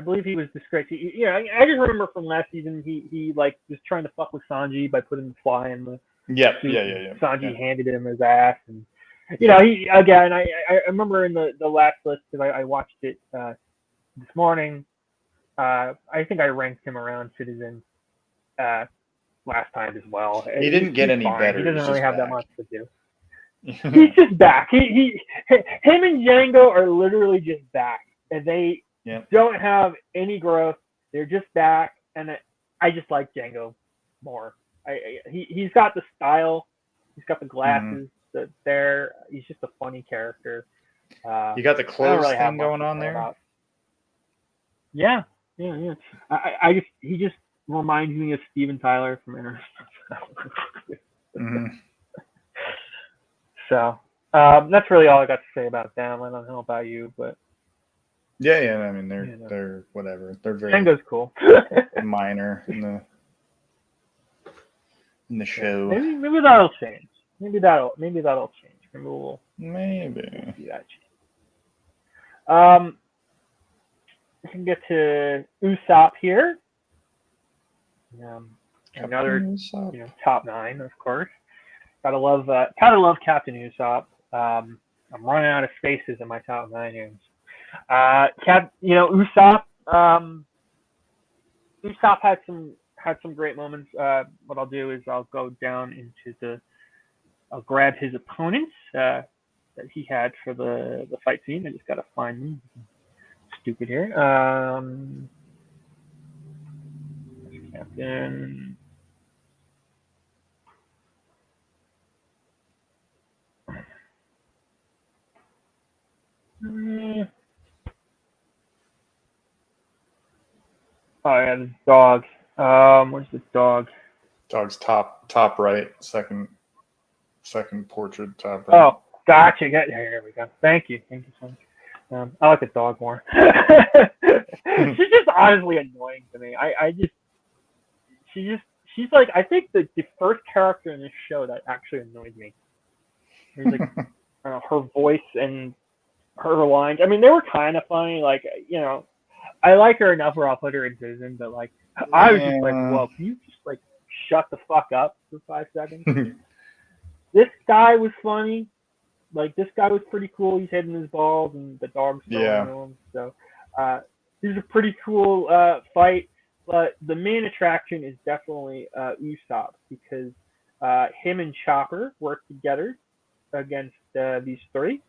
believe he was disgraced. I just remember from last season he like was trying to fuck with Sanji by putting the fly in the. Yeah. Sanji handed him his ass, and he again. I remember in the last list because I watched it this morning. I think I ranked him around Citizen last time as well. He didn't get any better. He doesn't really have that much to do. He's just back. Him and Django are literally just back, and they don't have any growth. They're just back, and I just like Django more. He's got the style. He's got the glasses. He's just a funny character. You got the clothes thing going on there. Yeah. He just reminds me of Steven Tyler from Interstellar. So that's really all I got to say about them. I don't know about you, but yeah. I mean, they're whatever. They're very Django's cool. minor in the show. Maybe that'll change. Maybe that'll change. Maybe see that change. We can get to Usopp here. Another top 9, of course. Gotta love Captain Usopp. I'm running out of spaces in my top 9 here. Usopp. Usopp had some great moments. What I'll do is I'll go down into I'll grab his opponents that he had for the fight scene. I just gotta find them. Stupid here. Captain. Oh yeah, the dog. Where's the dog? Dog's top right, second portrait top right. Oh, Gotcha. There we go. Thank you so much. I like the dog more. She's just honestly annoying to me. She's like, I think the first character in this show that actually annoyed me. It was like, I don't know, her voice and her lines. I mean, they were kind of funny. Like, I like her enough where I'll put her in prison, but like, I was just like, whoa, can you just like shut the fuck up for 5 seconds? This guy was funny. Like, this guy was pretty cool. He's hitting his balls and the dog's throwing to him. So, this is a pretty cool fight. But the main attraction is definitely Usopp, because him and Chopper work together against these three.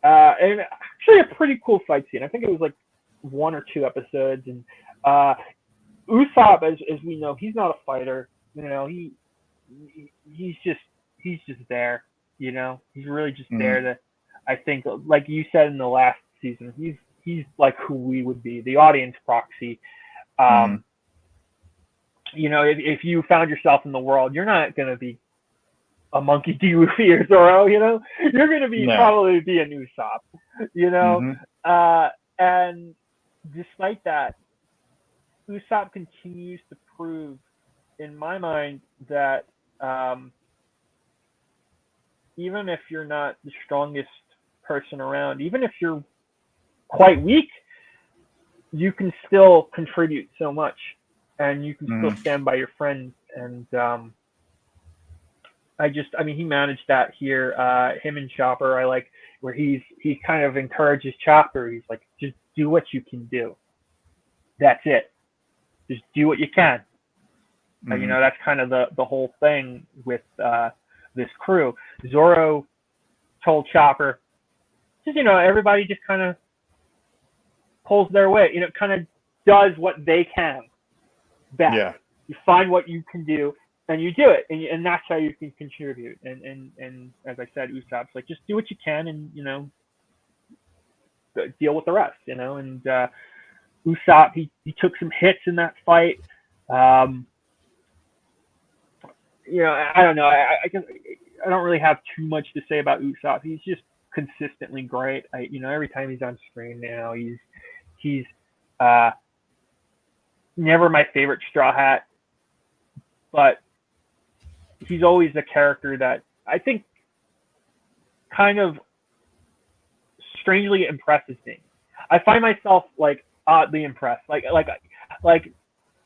And actually a pretty cool fight scene. I think it was like 1 or 2 episodes. And Usopp, as we know, he's not a fighter. He's just there. He's really just there to, I think, like you said in the last season, he's like who we would be, the audience proxy. If you found yourself in the world, you're not going to be a Monkey D. Luffy or Zoro, you're going to be probably be an Usopp, and despite that, Usopp continues to prove, in my mind, that even if you're not the strongest person around, even if you're quite weak, you can still contribute so much, and you can still stand by your friends. And he managed that here. Him and Chopper, I like where he kind of encourages Chopper. He's like, just do what you can do. That's it. Just do what you can. That's kind of the whole thing with this crew. Zoro told Chopper, just everybody just kind of pulls their weight. Kind of does what they can best. Yeah. You find what you can do and you do it, and that's how you can contribute. And as I said, Usopp's like, just do what you can, and deal with the rest. And Usopp, he took some hits in that fight. I don't know. I don't really have too much to say about Usopp. He's just consistently great. Every time he's on screen now, he's never my favorite Straw Hat, but he's always a character that I think kind of strangely impresses me. I find myself like oddly impressed. Like, oh,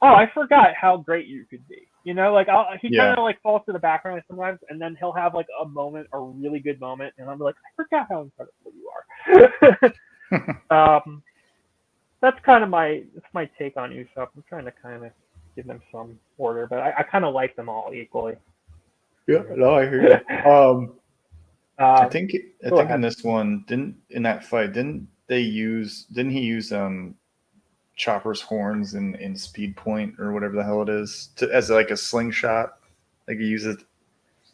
I forgot how great you could be. He kind of like falls to the background sometimes, and then he'll have like a moment, a really good moment, and I'm like, I forgot how incredible you are. That's kind of my take on Usopp. I'm trying to kind of give them some order, but I kind of like them all equally. Yeah, no, I hear you. I think in this one, didn't he use Chopper's horns in Speed Point or whatever the hell it is as like a slingshot? Like he uses.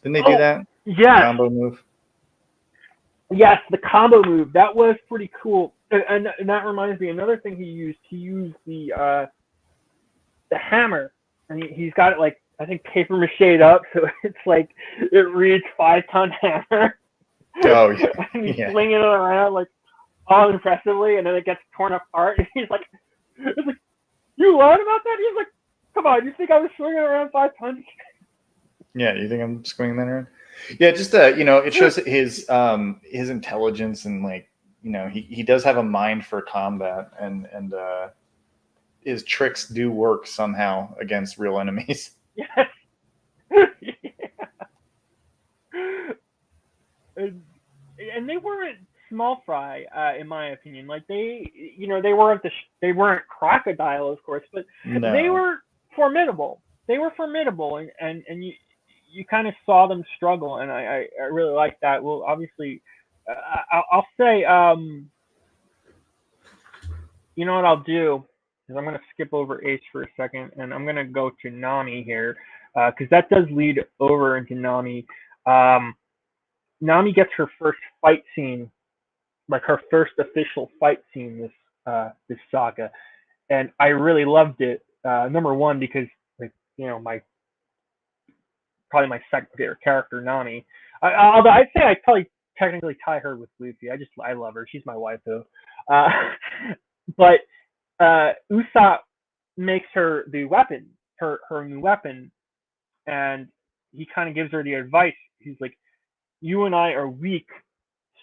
Didn't they do that? Yeah. Combo move. Yes, the combo move, that was pretty cool. And that reminds me, another thing he used the hammer, and he's got it like, I think, paper mache up, so it's like it reads 5-ton hammer. Oh yeah. And he's slinging it around like all impressively, and then it gets torn apart. And he's like, it's like, you learned about that? He's like, come on, you think I was swinging around 5 tons? Yeah, you think I'm swinging that around? Yeah, just it shows his intelligence, and like, he does have a mind for combat, and his tricks do work somehow against real enemies. Yes. And they weren't small fry, in my opinion. Like they weren't crocodile, of course, but they were formidable. And you kind of saw them struggle, and I really like that. Well, obviously, I'll say, you know what I'll do is I'm going to skip over Ace for a second, and I'm going to go to Nami here, because that does lead over into Nami. Nami gets her first fight scene, like her first official fight scene this saga, and I really loved it. Number one, because probably my second favorite character, Nami. Although I'd say I probably technically tie her with Luffy. I love her. She's my waifu. Uh, but Usopp makes her the weapon, her new weapon, and he kind of gives her the advice. He's like, "You and I are weak,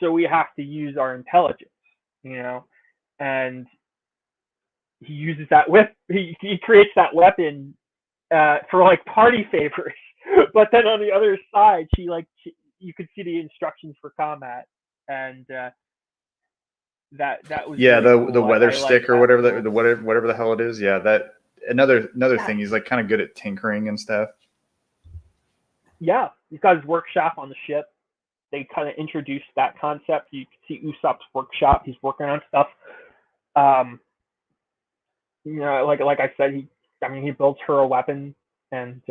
so we have to use our intelligence," you know, and he uses that whip. He creates that weapon for like party favors, but then on the other side, you could see the instructions for combat, and that was Yeah, really the cool. weather I like stick or that. whatever the whatever the hell it is. Yeah, that another Yeah, thing. He's like kind of good at tinkering and stuff. yeah, he's got his workshop on the ship. They kind of introduced that concept. You can see Usopp's workshop. He's working on stuff. Um, like I said, he builds her a weapon, and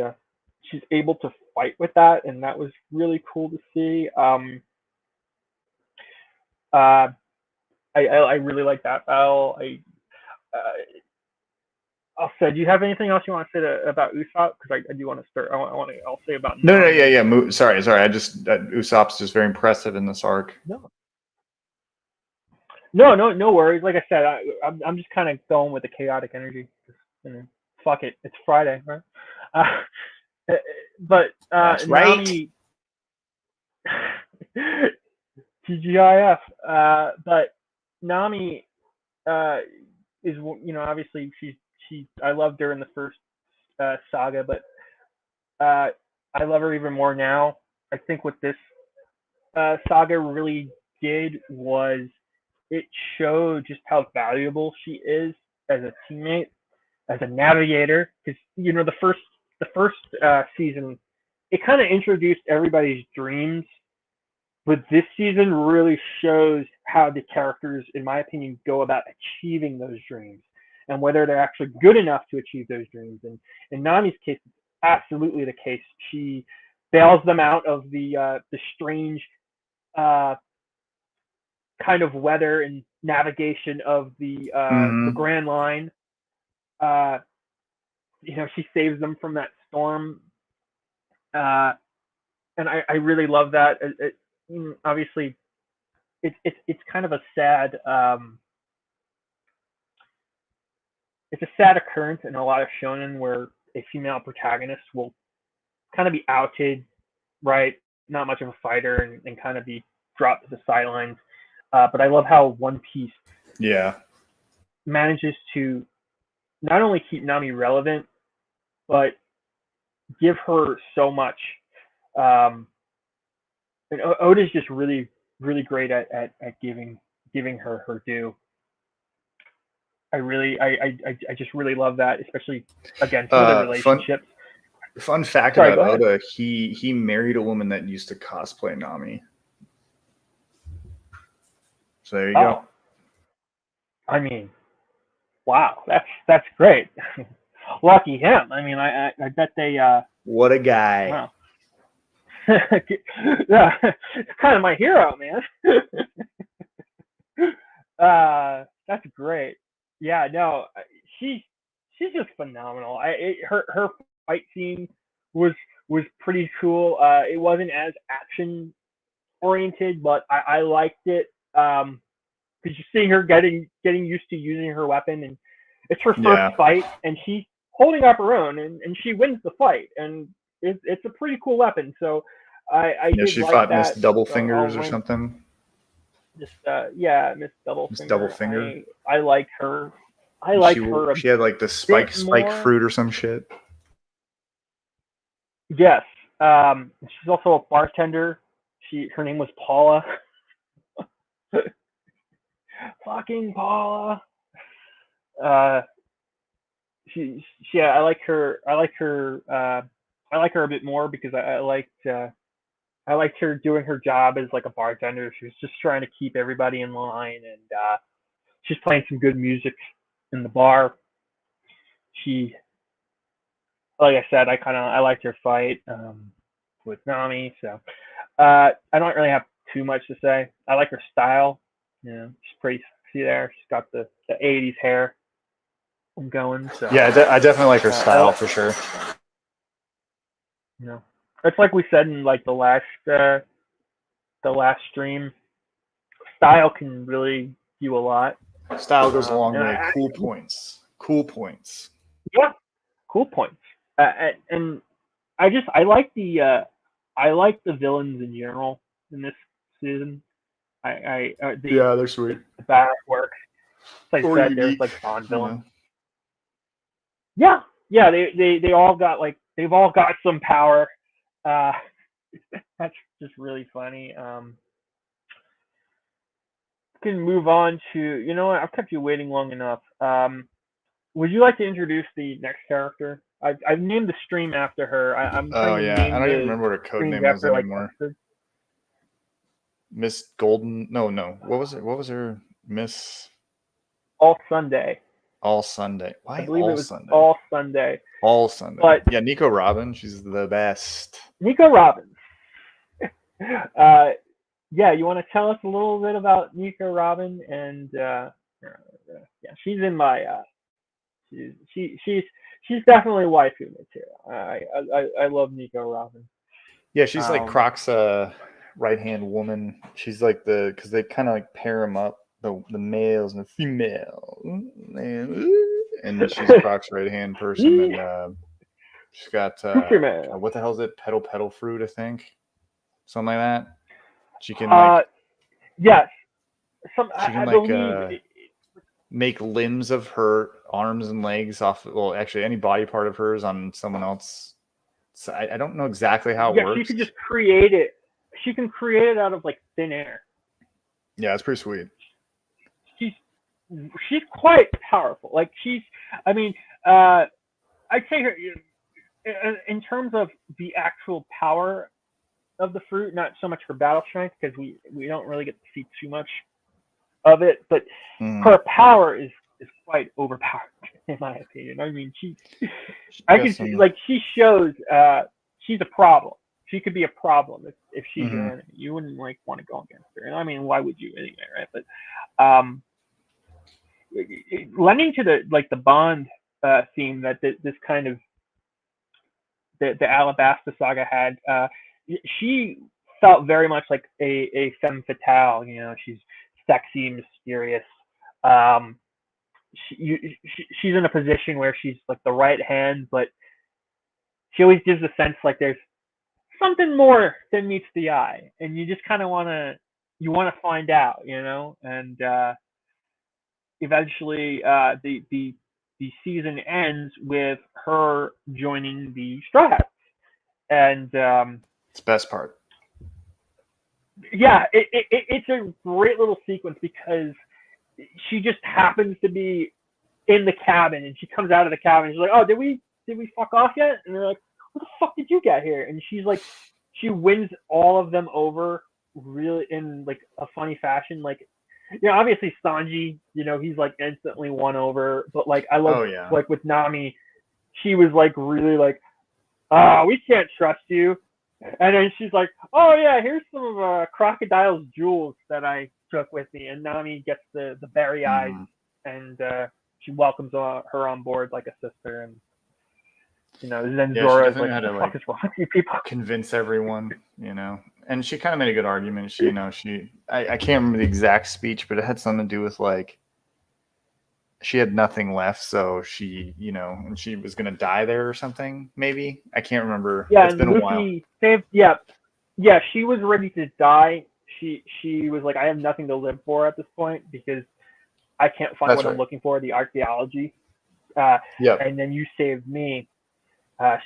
she's able to fight with that, and that was really cool to see. Uh, I really like that battle. I'll say, do you have anything else you want to say about Usopp? Because I do want to start. I'll say about No, Nami. yeah. Sorry. I just Usopp's just very impressive in this arc. No worries. Like I said, I'm just kind of going with the chaotic energy. You know, fuck it, it's Friday, right? But That's right. Nami, TGIF. But Nami is, obviously she I loved her in the first saga, but I love her even more now. I think what this saga really did was it showed just how valuable she is as a teammate, as a navigator. Because the first season, it kind of introduced everybody's dreams, but this season really shows how the characters, in my opinion, go about achieving those dreams and whether they're actually good enough to achieve those dreams. And in Nami's case, it's absolutely the case. She bails them out of the strange uh, kind of weather and navigation of the Mm-hmm. Grand Line. Uh, she saves them from that storm, and I really love that. Obviously, it's kind of a sad it's a sad occurrence in a lot of shonen where a female protagonist will kind of be outed, right? Not much of a fighter, and kind of be dropped to the sidelines. But I love how One Piece Yeah. manages to not only keep Nami relevant, but give her so much. Um, and Oda's just really, really great at giving her due. I just really love that, especially again some of the Fun relationships. fact Sorry, about go ahead. Oda: he married a woman that used to cosplay Nami. So there you go. Oh, I mean, wow, that's great. Lucky him. I mean, I bet they What a guy! wow. Yeah, it's kind of my hero, man. That's great. Yeah, no, she's just phenomenal. Her fight scene was was pretty cool. It wasn't as action oriented, but I liked it. Because you're seeing her getting used to using her weapon, and it's her first Yeah, fight, and she's holding up her own, and she wins the fight, and it's a pretty cool weapon. So I yeah. did She like fought Miss that. Double I'll Fingers or rank something. just yeah, Miss Miss Double Doublefinger. Finger. I like her. I She like her a she had like the bit spike more. fruit or some shit. Yes. She's also a bartender. Her name was Paula. Fucking Paula. Uh, yeah, I like her. I like her a bit more because I liked her doing her job as like a bartender. She was just trying to keep everybody in line, and she's playing some good music in the bar. She, like I said, I liked her fight with Nami. So I don't really have too much to say. I like her style. She's pretty sexy there. She's got the '80s hair going. So Yeah, I definitely like her style I, for sure. it's like we said in like the last the last stream. Style can really do a lot. Style goes a long way. I, Cool points. Cool points. yeah, cool points. And I like the villains in general in this season. They're sweet. The badass work. Like I said, unique, there's like Bond villains. You know? Yeah. They all got they've all got some power. That's just really funny. Can move on to, you know what, I've kept you waiting long enough. Would you like to introduce the next character? I've named the stream after her. I'm trying to name I don't even remember what her code name was anymore. Miss Golden. No. What was it? What was her Miss? All Sunday. All Sunday. Why I believe All it was Sunday? All Sunday. All Sunday. But yeah, Nico Robin. She's the best. Nico Robin. Yeah, you want to tell us a little bit about Nico Robin? And yeah, she's in my she's definitely waifu material. I love Nico Robin. Yeah, she's like Croc's right hand woman. She's like because they kind of like pair them up, the males and the female, and she's Croc's right hand person. And she's got what the hell is it? Petal fruit, I think, something like that. She can yes, I believe make limbs of her arms and legs off. Well, actually, any body part of hers on someone else. So I don't know exactly how it works. She can just create it. She can create it out of like thin air. Yeah, it's pretty sweet. She's quite powerful. Like I'd say her in terms of the actual power of the fruit, not so much her battle strength, because we don't really get to see too much of it, but her power is quite overpowered in my opinion. I mean, she shows she's a problem. She could be a problem if she's your enemy. You wouldn't like want to go against her. And I mean, why would you anyway, right? But lending to the Bond theme that this kind of the Alabasta Saga had, she felt very much like a femme fatale. You know, she's sexy, mysterious. She's in a position where she's like the right hand, but she always gives a sense like there's something more than meets the eye, and you just kind of want to find out, you know. And eventually, the season ends with her joining the Straw Hats, and it's the best part. Yeah, it's a great little sequence because she just happens to be in the cabin, and she comes out of the cabin. And she's like, "Oh, did we fuck off yet?" And they're like, "What the fuck did you get here?" And she's like, she wins all of them over really in like a funny fashion. Like, you know, obviously Sanji, you know, he's like instantly won over, but like I love like with Nami, she was like really like, we can't trust you. And then she's like, "Oh yeah, here's some of Crocodile's jewels that I took with me." And Nami gets the berry eyes, and she welcomes her on board like a sister. And you know, then Zora's like, "What the fuck is wrong with you people?" Convince everyone, you know. And she kind of made a good argument. She, you know, I can't remember the exact speech, but it had something to do with like she had nothing left, so she, you know, and she was gonna die there or something. Maybe I can't remember. Yeah, it's been Luffy a while. Saved, yeah, she was ready to die. She was like, "I have nothing to live for at this point because I can't find what I'm looking for, the archaeology." And then you saved me,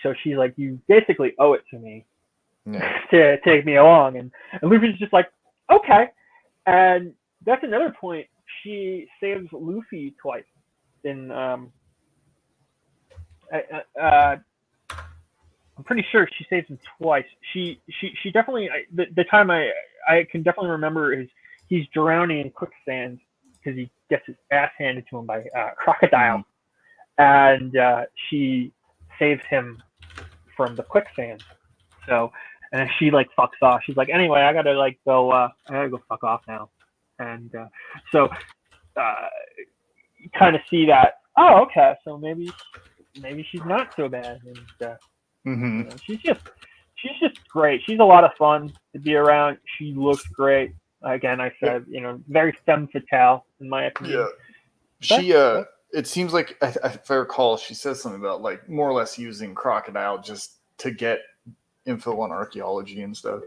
so she's like, "You basically owe it to me to take me along." And Luffy's just like, "Okay," and that's another point. She saves Luffy twice in I'm pretty sure she saves him twice. She definitely the time I can definitely remember is he's drowning in quicksand because he gets his ass handed to him by Crocodile, and she saves him from the quicksand. So and she like fucks off. She's like, "Anyway, I gotta go fuck off now." And so you kind of see that, oh, okay, so maybe she's not so bad, and you know, she's just great. She's a lot of fun to be around. She looks great. Again, I said, very femme fatale in my opinion. Yeah. She it seems like if I recall, she says something about like more or less using crocodile just to get info on archaeology and stuff.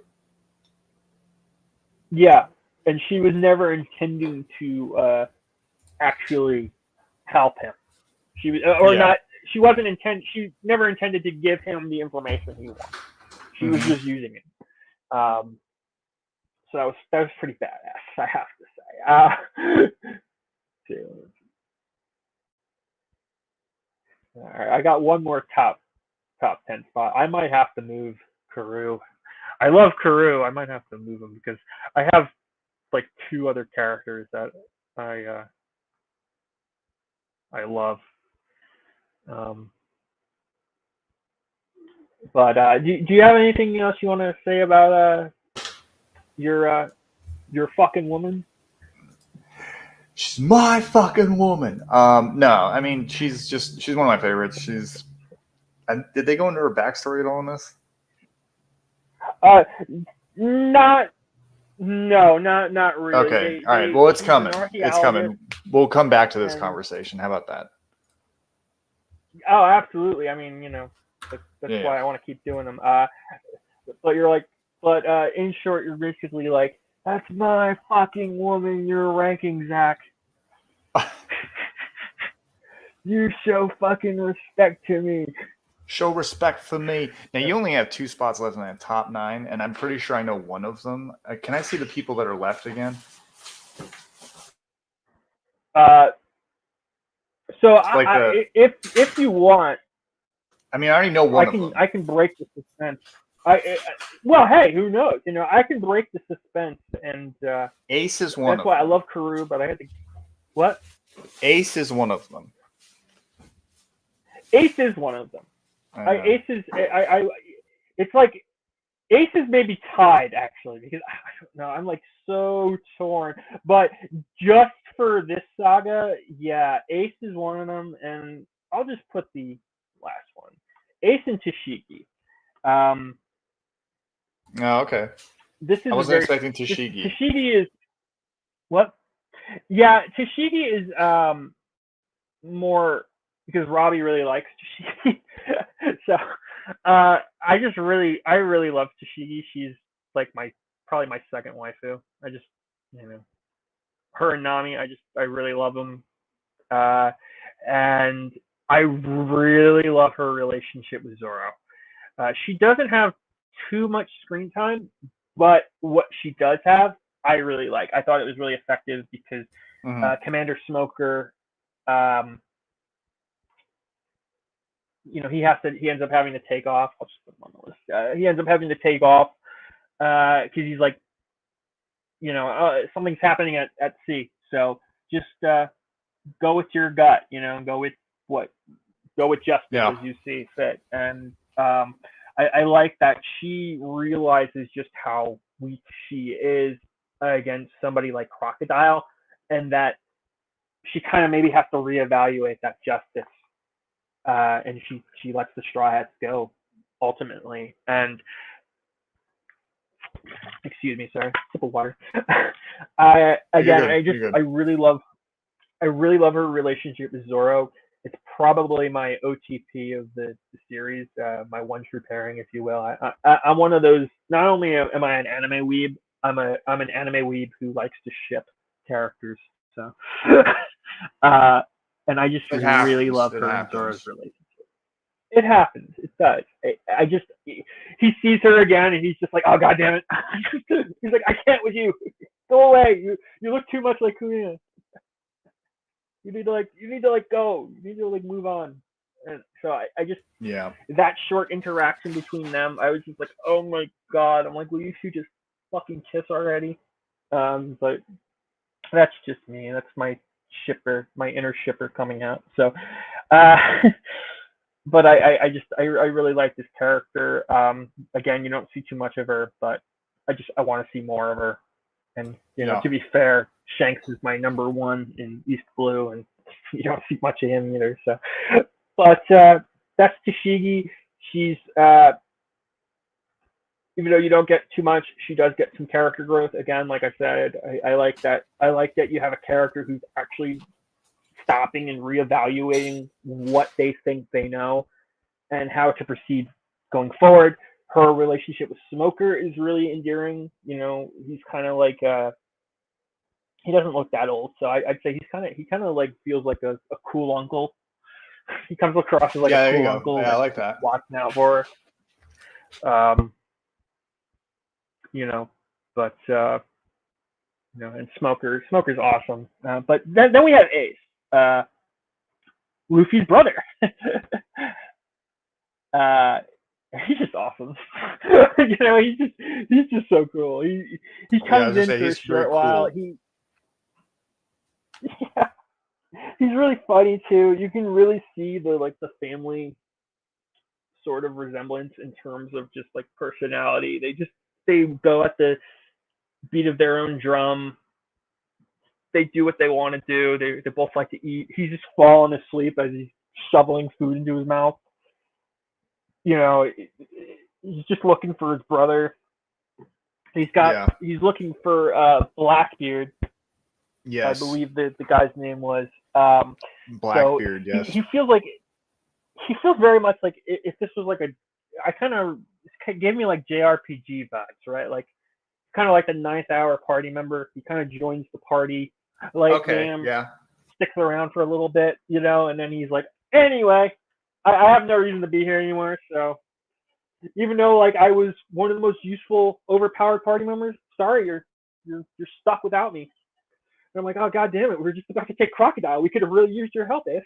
Yeah, and she was never intending to actually help him. She was not. She wasn't intend. She never intended to give him the information he wanted. She was just using it. So that was pretty badass, I have to say. All right, I got one more top 10 spot. I might have to move Karu. I love Karu. I might have to move him because I have like 2 other characters that I love. But do you have anything else you want to say about your fucking woman? She's my fucking woman. No, I mean she's one of my favorites. Did they go into her backstory at all in this? Not really. Okay, all right. Well, it's coming. It's coming. We'll come back to this conversation. How about that? Oh, absolutely. I mean, that's why I want to keep doing them. But you're like, in short, you're basically like, that's my fucking woman. You're ranking, Zach. You show fucking respect to me. Show respect for me. Now, you only have 2 spots left in that top 9, and I'm pretty sure I know one of them. Can I see the people that are left again? So like if you want, I mean, I already know one of them. I can break the suspense. Well, hey, who knows? I can break the suspense, and Ace is one. That's why I love Karu, but I had to. What? Ace is one of them. Ace is one of them. Ace is it's like Ace is maybe tied actually because I don't know. I'm like so torn, but just for this saga, yeah, Ace is one of them, and I'll just put the last one, Ace and Tashigi. Oh, okay. I wasn't expecting Tashigi. Tashigi is what? Yeah, Tashigi is more because Robbie really likes Tashigi. So I really love Tashigi. She's like probably my second waifu. I just her and Nami, I really love them. And I really love her relationship with Zoro. She doesn't have too much screen time, but what she does have, I really like. I thought it was really effective because Commander Smoker, he ends up having to take off. I'll just put him on the list. He ends up having to take off because he's like, something's happening at sea. So just go with your gut, go with justice as you see fit. And I like that she realizes just how weak she is against somebody like Crocodile, and that she kind of maybe has to reevaluate that justice. And she lets the Straw Hats go ultimately. And excuse me, sorry, sip of water. I really love her relationship with Zoro. It's probably my OTP of the series, my one true pairing, if you will. I'm one of those. Not only am I an anime weeb, I'm an anime weeb who likes to ship characters. So, and I just really love her and Zoro's relationship. It happens. It does. He sees her again, and he's just like, oh god damn it. He's like, I can't with you. Go away. You look too much like Kuina. You need to go. You need to move on. And so I just that short interaction between them, I was just like, oh my god. I'm like, will you two just fucking kiss already? But that's just me. That's my inner shipper coming out. So, but I really like this character. Again, you don't see too much of her, but I want to see more of her. And to be fair, Shanks is my number 1 in East Blue, and you don't see much of him either. So, but that's Tashigi. She's even though you don't get too much, she does get some character growth. Again, like I said, I like that. I like that you have a character who's actually stopping and reevaluating what they think they know and how to proceed going forward. Her relationship with Smoker is really endearing. You know, he's kind of like he doesn't look that old, so I'd say he kind of like feels like a cool uncle. He comes across as like Yeah, a there you cool go. uncle. Yeah, I like that. Watching out for her. You know, but you know, and Smoker's awesome. But then we have Ace, Luffy's brother. He's just awesome. You know, he's just so cool. He comes in for a short while. Yeah, he's really funny too. You can really see the family sort of resemblance in terms of just like personality. They go at the beat of their own drum. They do what they want to do. They both like to eat. He's just falling asleep as he's shoveling food into his mouth. You know, he's just looking for his brother. He's looking for Blackbeard. Yes. I believe the guy's name was. Blackbeard, so yes. He feels very much like if this was like it gave me like JRPG vibes, right? Like kind of like the ninth hour party member. He kind of joins the party, like sticks around for a little bit, you know, and then he's like, anyway, I have no reason to be here anymore. So even though like I was one of the most useful, overpowered party members, sorry, you're stuck without me. And I'm like, oh god damn it, we were just about to take Crocodile. We could have really used your help, Ace.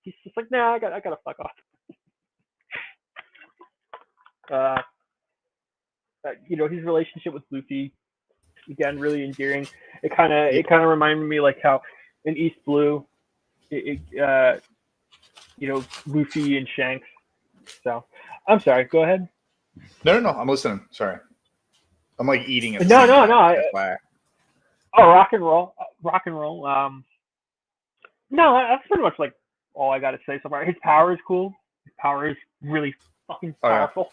He's just like, nah, I gotta fuck off. You know, his relationship with Luffy, again, really endearing. It kind of reminded me like how in East Blue, you know, Luffy and Shanks. So, I'm sorry. Go ahead. No, I'm listening. Sorry, I'm like eating it. No. Rock and roll. No, that's pretty much like all I gotta say so far. His power is cool. His power is really fucking powerful.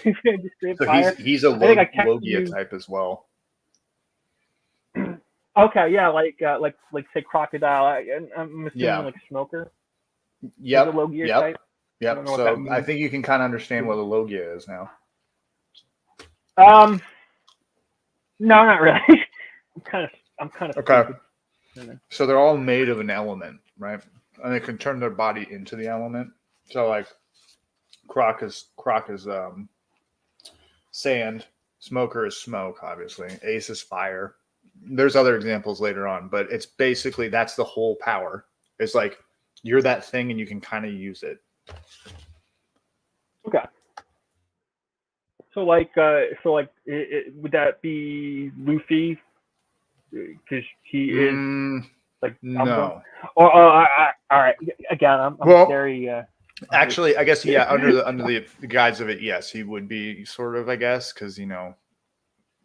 He's gonna just create fire. He's a Logia type as well. Okay, yeah, like say Crocodile. I'm assuming like Smoker. Yep. The Logia type. Yep. So I think you can kind of understand what a Logia is now. No, not really. I'm kind of okay. Stupid. So they're all made of an element, right? And they can turn their body into the element. So like Croc is sand, Smoker is smoke, obviously. Ace is fire. There's other examples later on, but it's basically that's the whole power. It's like you're that thing and you can kind of use it. Okay. So would that be Luffy? Because he is like no. All right. Again, I'm very. Actually, I guess under the guise of it, yes, he would be sort of. I guess because you know,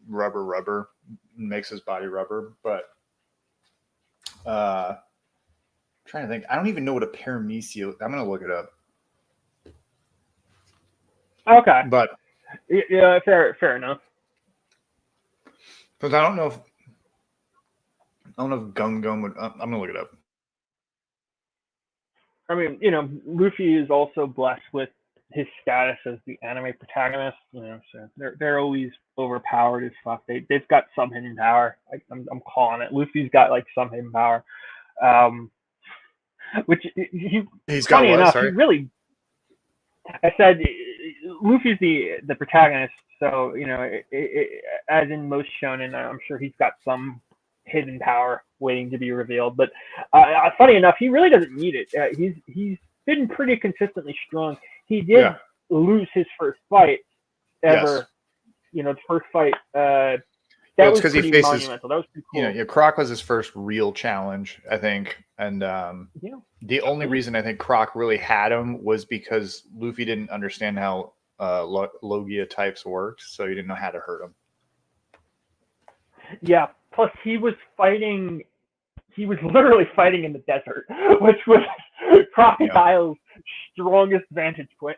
rubber makes his body rubber. But trying to think, I don't even know what a paramecia. I'm gonna look it up. Okay. But yeah, fair enough. Because I don't know if Gum would. I'm gonna look it up. I mean, you know, Luffy is also blessed with his status as the anime protagonist. You know, so they're always overpowered as fuck. They've got some hidden power. I'm calling it. Luffy's got like some hidden power. Which he's got funny enough. Sorry? He really. I said Luffy's the protagonist, so you know, as in most shonen, I'm sure he's got some hidden power waiting to be revealed. But funny enough, he really doesn't need it. He's been pretty consistently strong. He did lose his first fight ever. Yes. You know, the first fight. That was pretty monumental. That was pretty cool. You know, Croc was his first real challenge, I think. And the only reason I think Croc really had him was because Luffy didn't understand how Logia types worked, so he didn't know how to hurt him. Yeah. Plus, he was literally fighting in the desert, which was Crocodile's strongest vantage point.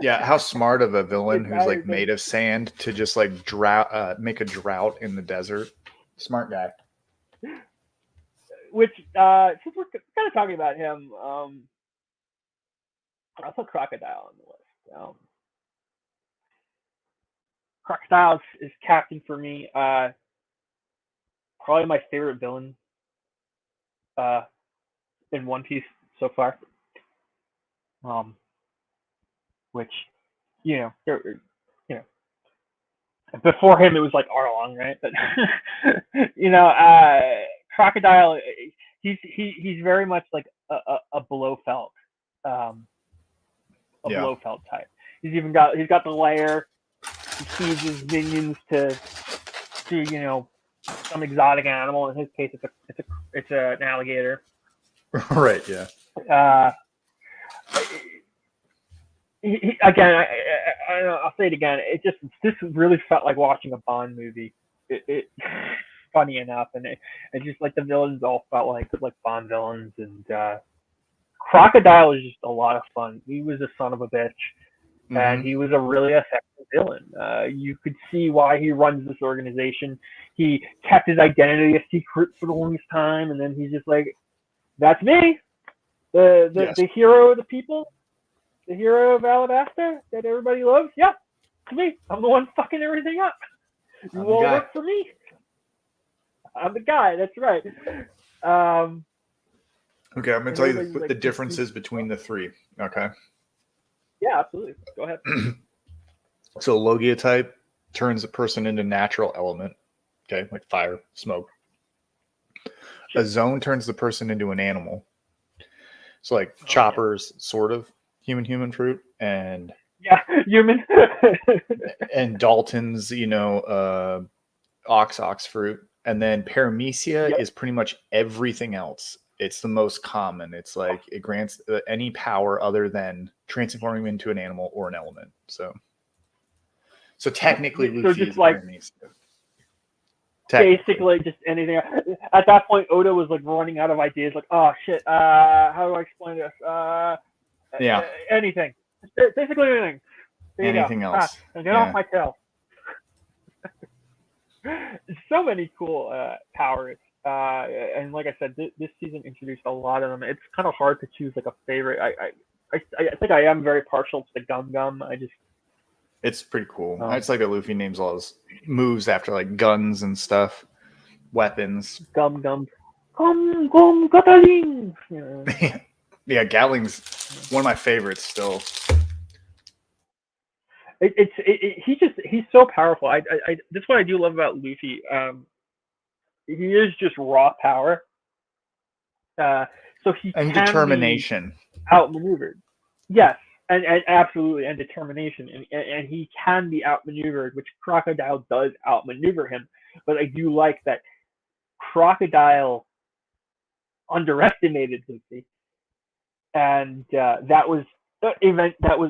Yeah, how smart of a villain It who's like matters. made of sand to just like drought, make a drought in the desert. Smart guy. Which, since we're kind of talking about him, I'll put Crocodile on the list. Crocodile is captain for me. Probably my favorite villain uh, in One Piece so far. Which, you know, you know, before him it was like Arlong, right? But Crocodile, he's very much like a Blofeld, um, a Yeah. Blofeld type. He's got the lair. He feeds his minions to some exotic animal. In his case, it's an alligator. Right. Yeah. Uh, Again, I'll say it again. This really felt like watching a Bond movie. It funny enough, and it just like the villains all felt like Bond villains, and Crocodile is just a lot of fun. He was a son of a bitch, and he was a really effective villain. You could see why he runs this organization. He kept his identity a secret for the longest time, and then he's just like, "That's me, the hero of the people, the hero of Alabasta that everybody loves. Yeah, it's me. I'm the one fucking everything up. You all work for me. I'm the guy. That's right." Okay, I'm going to tell you the differences between the three. Okay. Yeah, absolutely. Go ahead. So Logia type turns a person into natural element. Okay, like fire, smoke. Sure. A zone turns the person into an animal. So like Chopper's sort of human fruit, and human. and Dalton's, ox fruit, and then Paramecia is pretty much everything else. It's the most common. It's like it grants any power other than transforming into an animal or an element. So technically, Luffy is like Paramecia. Basically, just anything. At that point, Oda was like running out of ideas. Like, oh shit, how do I explain this? Anything. Basically anything. Anything else. Get off my tail. So many cool powers. And like I said, this season introduced a lot of them. It's kind of hard to choose like a favorite. I think I am very partial to the Gum Gum. It's pretty cool. It's like that Luffy names all his moves after like guns and stuff, weapons. Gum Gum. Gum Gum Gatling. Yeah, Gatling's one of my favorites still. He's so powerful. That's what I do love about Luffy. He is just raw power. So he and can determination be outmaneuvered. Yes, and absolutely, and determination, and he can be outmaneuvered, which Crocodile does outmaneuver him. But I do like that Crocodile underestimated Luffy, and that was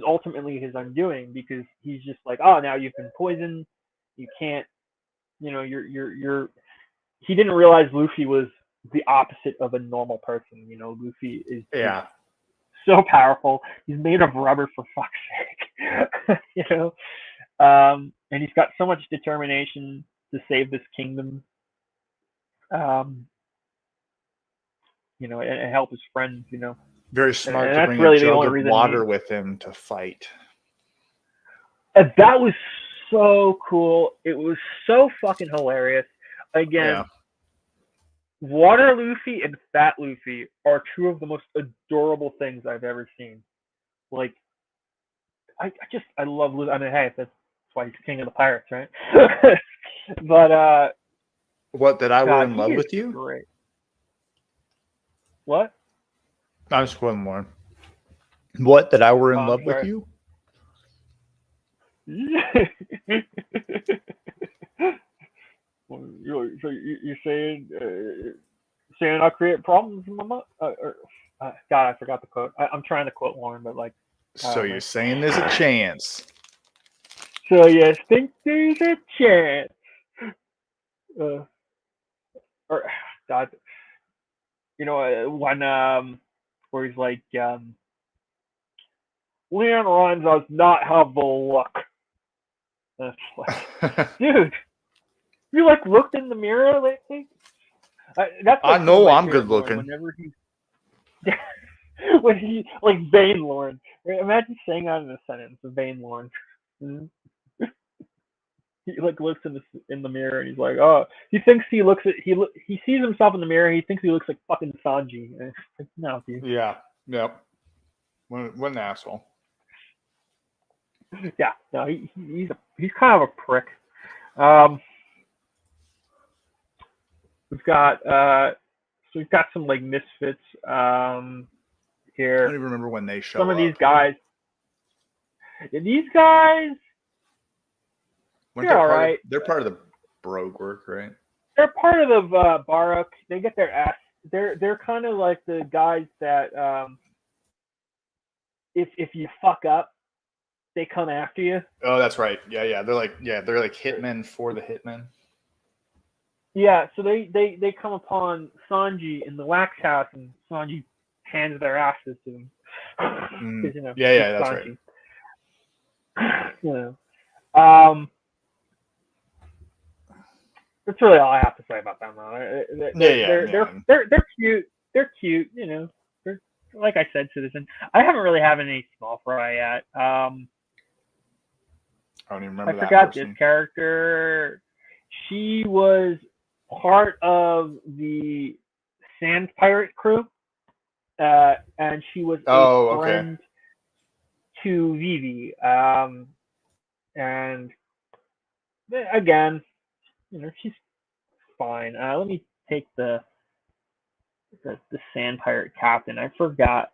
ultimately his undoing, because he's just like, oh, now you've been poisoned, you can't, you're. He didn't realize Luffy was the opposite of a normal person. Luffy is so powerful. He's made of rubber, for fuck's sake. And he's got so much determination to save this kingdom. And help his friends. Very smart to bring a jug of water with him to fight. And that was so cool. It was so fucking hilarious. Again, Water Luffy and Fat Luffy are two of the most adorable things I've ever seen. Like, I love Luffy. I mean, hey, that's why he's king of the pirates, right? But what, that I were in love with you? Great. What? I was one more. What, that I were in love with you? So you're saying I'll create problems in my mind? God, I forgot the quote. I'm trying to quote Lauren, but like. So you're saying there's a chance? So you think there's a chance? Or God, when where he's like, Leon Rhymes does not have the look. And it's like, dude, you like looked in the mirror lately? That's like I know I'm favorite good looking. whenever he, when he like Bane Lorne. Imagine saying that in a sentence, Bane Lorne. He like looks in the mirror and he's like, oh, he thinks he looks at he sees himself in the mirror. And he thinks he looks like fucking Sanji. And it's like, no, dude. Yeah. Yep. What an asshole. Yeah, no, he's kind of a prick. We've got some like misfits here. I don't even remember when they show up. Some of these guys. Yeah, these guys. They're all right. They're part of the Brogue work, right? They're part of the Baroque. They get their ass. They're kind of like the guys that if you fuck up, they come after you. Oh, that's right. Yeah. They're like hitmen for the hitmen. Yeah, so they come upon Sanji in the wax house, and Sanji hands their asses to them. You know, yeah, that's Sanji. right. You know, that's really all I have to say about them, though. They're cute. They're cute. You know, they're, like I said, citizen. I haven't really had any small fry yet. I don't even remember. I forgot this character. She was part of the Sand Pirate crew, and she was a friend to Vivi. And again, you know, she's fine. Let me take the Sand Pirate captain. I forgot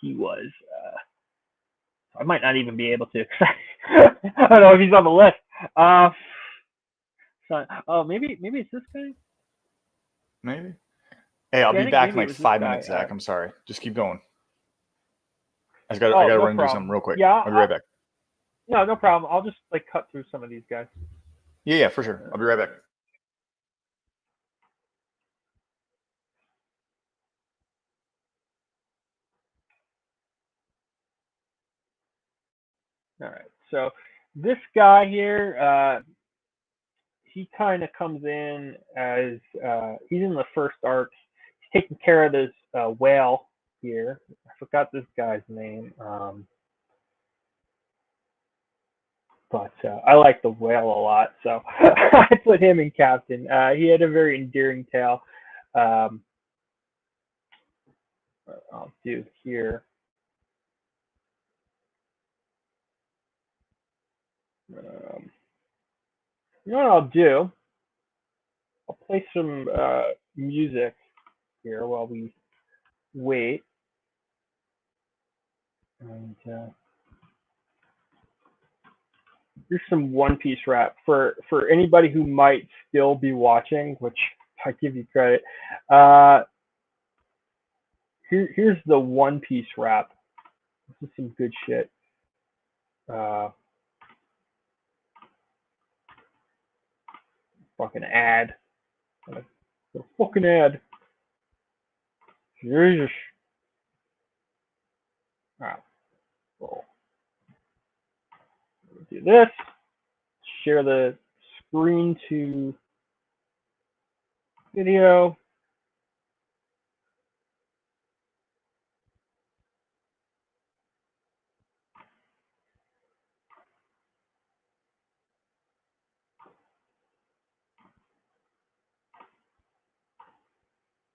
he was. I might not even be able to. I don't know if he's on the list. Maybe it's this guy. Maybe. Hey, I'll be back in like 5 minutes, Zach. I'm sorry. Just keep going. I gotta run through something real quick. Yeah, I'll be right back. No problem. I'll just like cut through some of these guys. Yeah, for sure. I'll be right back. All right. So this guy here, he kind of comes in as he's in the first arc. He's taking care of this whale here. I forgot this guy's name. But I like the whale a lot, so I put him in captain. He had a very endearing tale. I'll do here. You know what I'll do? I'll play some music here while we wait. And here's some One Piece rap for anybody who might still be watching, which I give you credit. Here's the One Piece rap. This is some good shit. Fucking ad. Fucking ad. Jesus. Alright. Cool. Do this. Share the screen to video.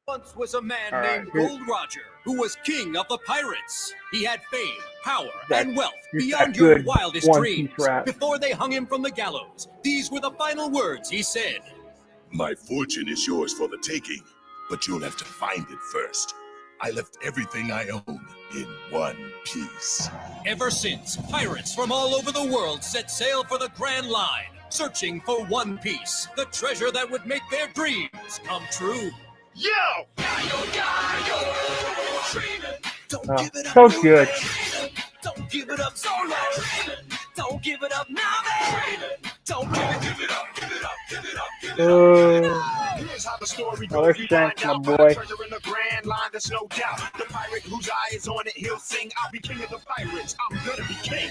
Once was a man named Gold Roger, who was king of the pirates. He had fame, power, and wealth beyond your wildest dreams. Before they hung him from the gallows, these were the final words he said. My fortune is yours for the taking, but you'll have to find it first. I left everything I own in one piece. Ever since, pirates from all over the world set sail for the Grand Line, searching for One Piece, the treasure that would make their dreams come true. Yo! Don't give it up. So good. Don't give it up so long. Don't give it up now. Don't give it up. Here's how the story goes. We find my out boy. about a treasure in the grand line. There's no doubt. The pirate whose eye is on it, he'll sing. I'll be king of the pirates. I'm gonna be king.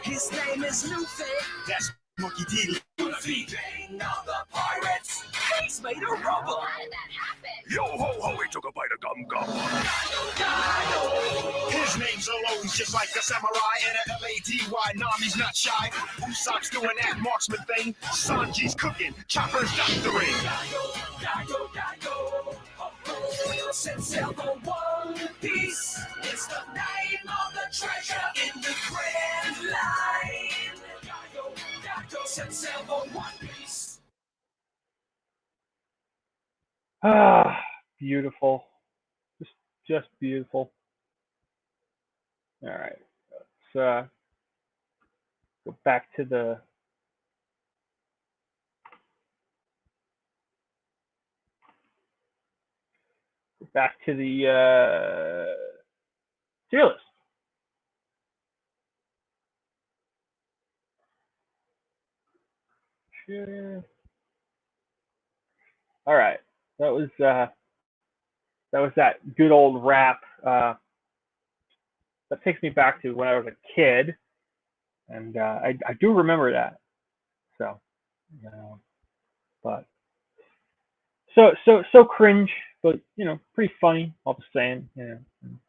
His name is Luffy. That's Monkey D. Luffy, king of the pirates. He's made a rubber. How did that happen? Yo ho ho, he took a bite of gum gum. His name's Alone's just like a samurai and a Lady. Nami's not shy. Usopp's doing that marksman thing. Sanji's cooking. Chopper's doctoring. Since ever One Piece is the name of the treasure in the grand line. Since ever One Piece. Ah, beautiful. Just beautiful. All right. Let's go back to the tier list. Sure. All right. That was that good old rap. That takes me back to when I was a kid, and I do remember that. So, but so cringe, but pretty funny all the same.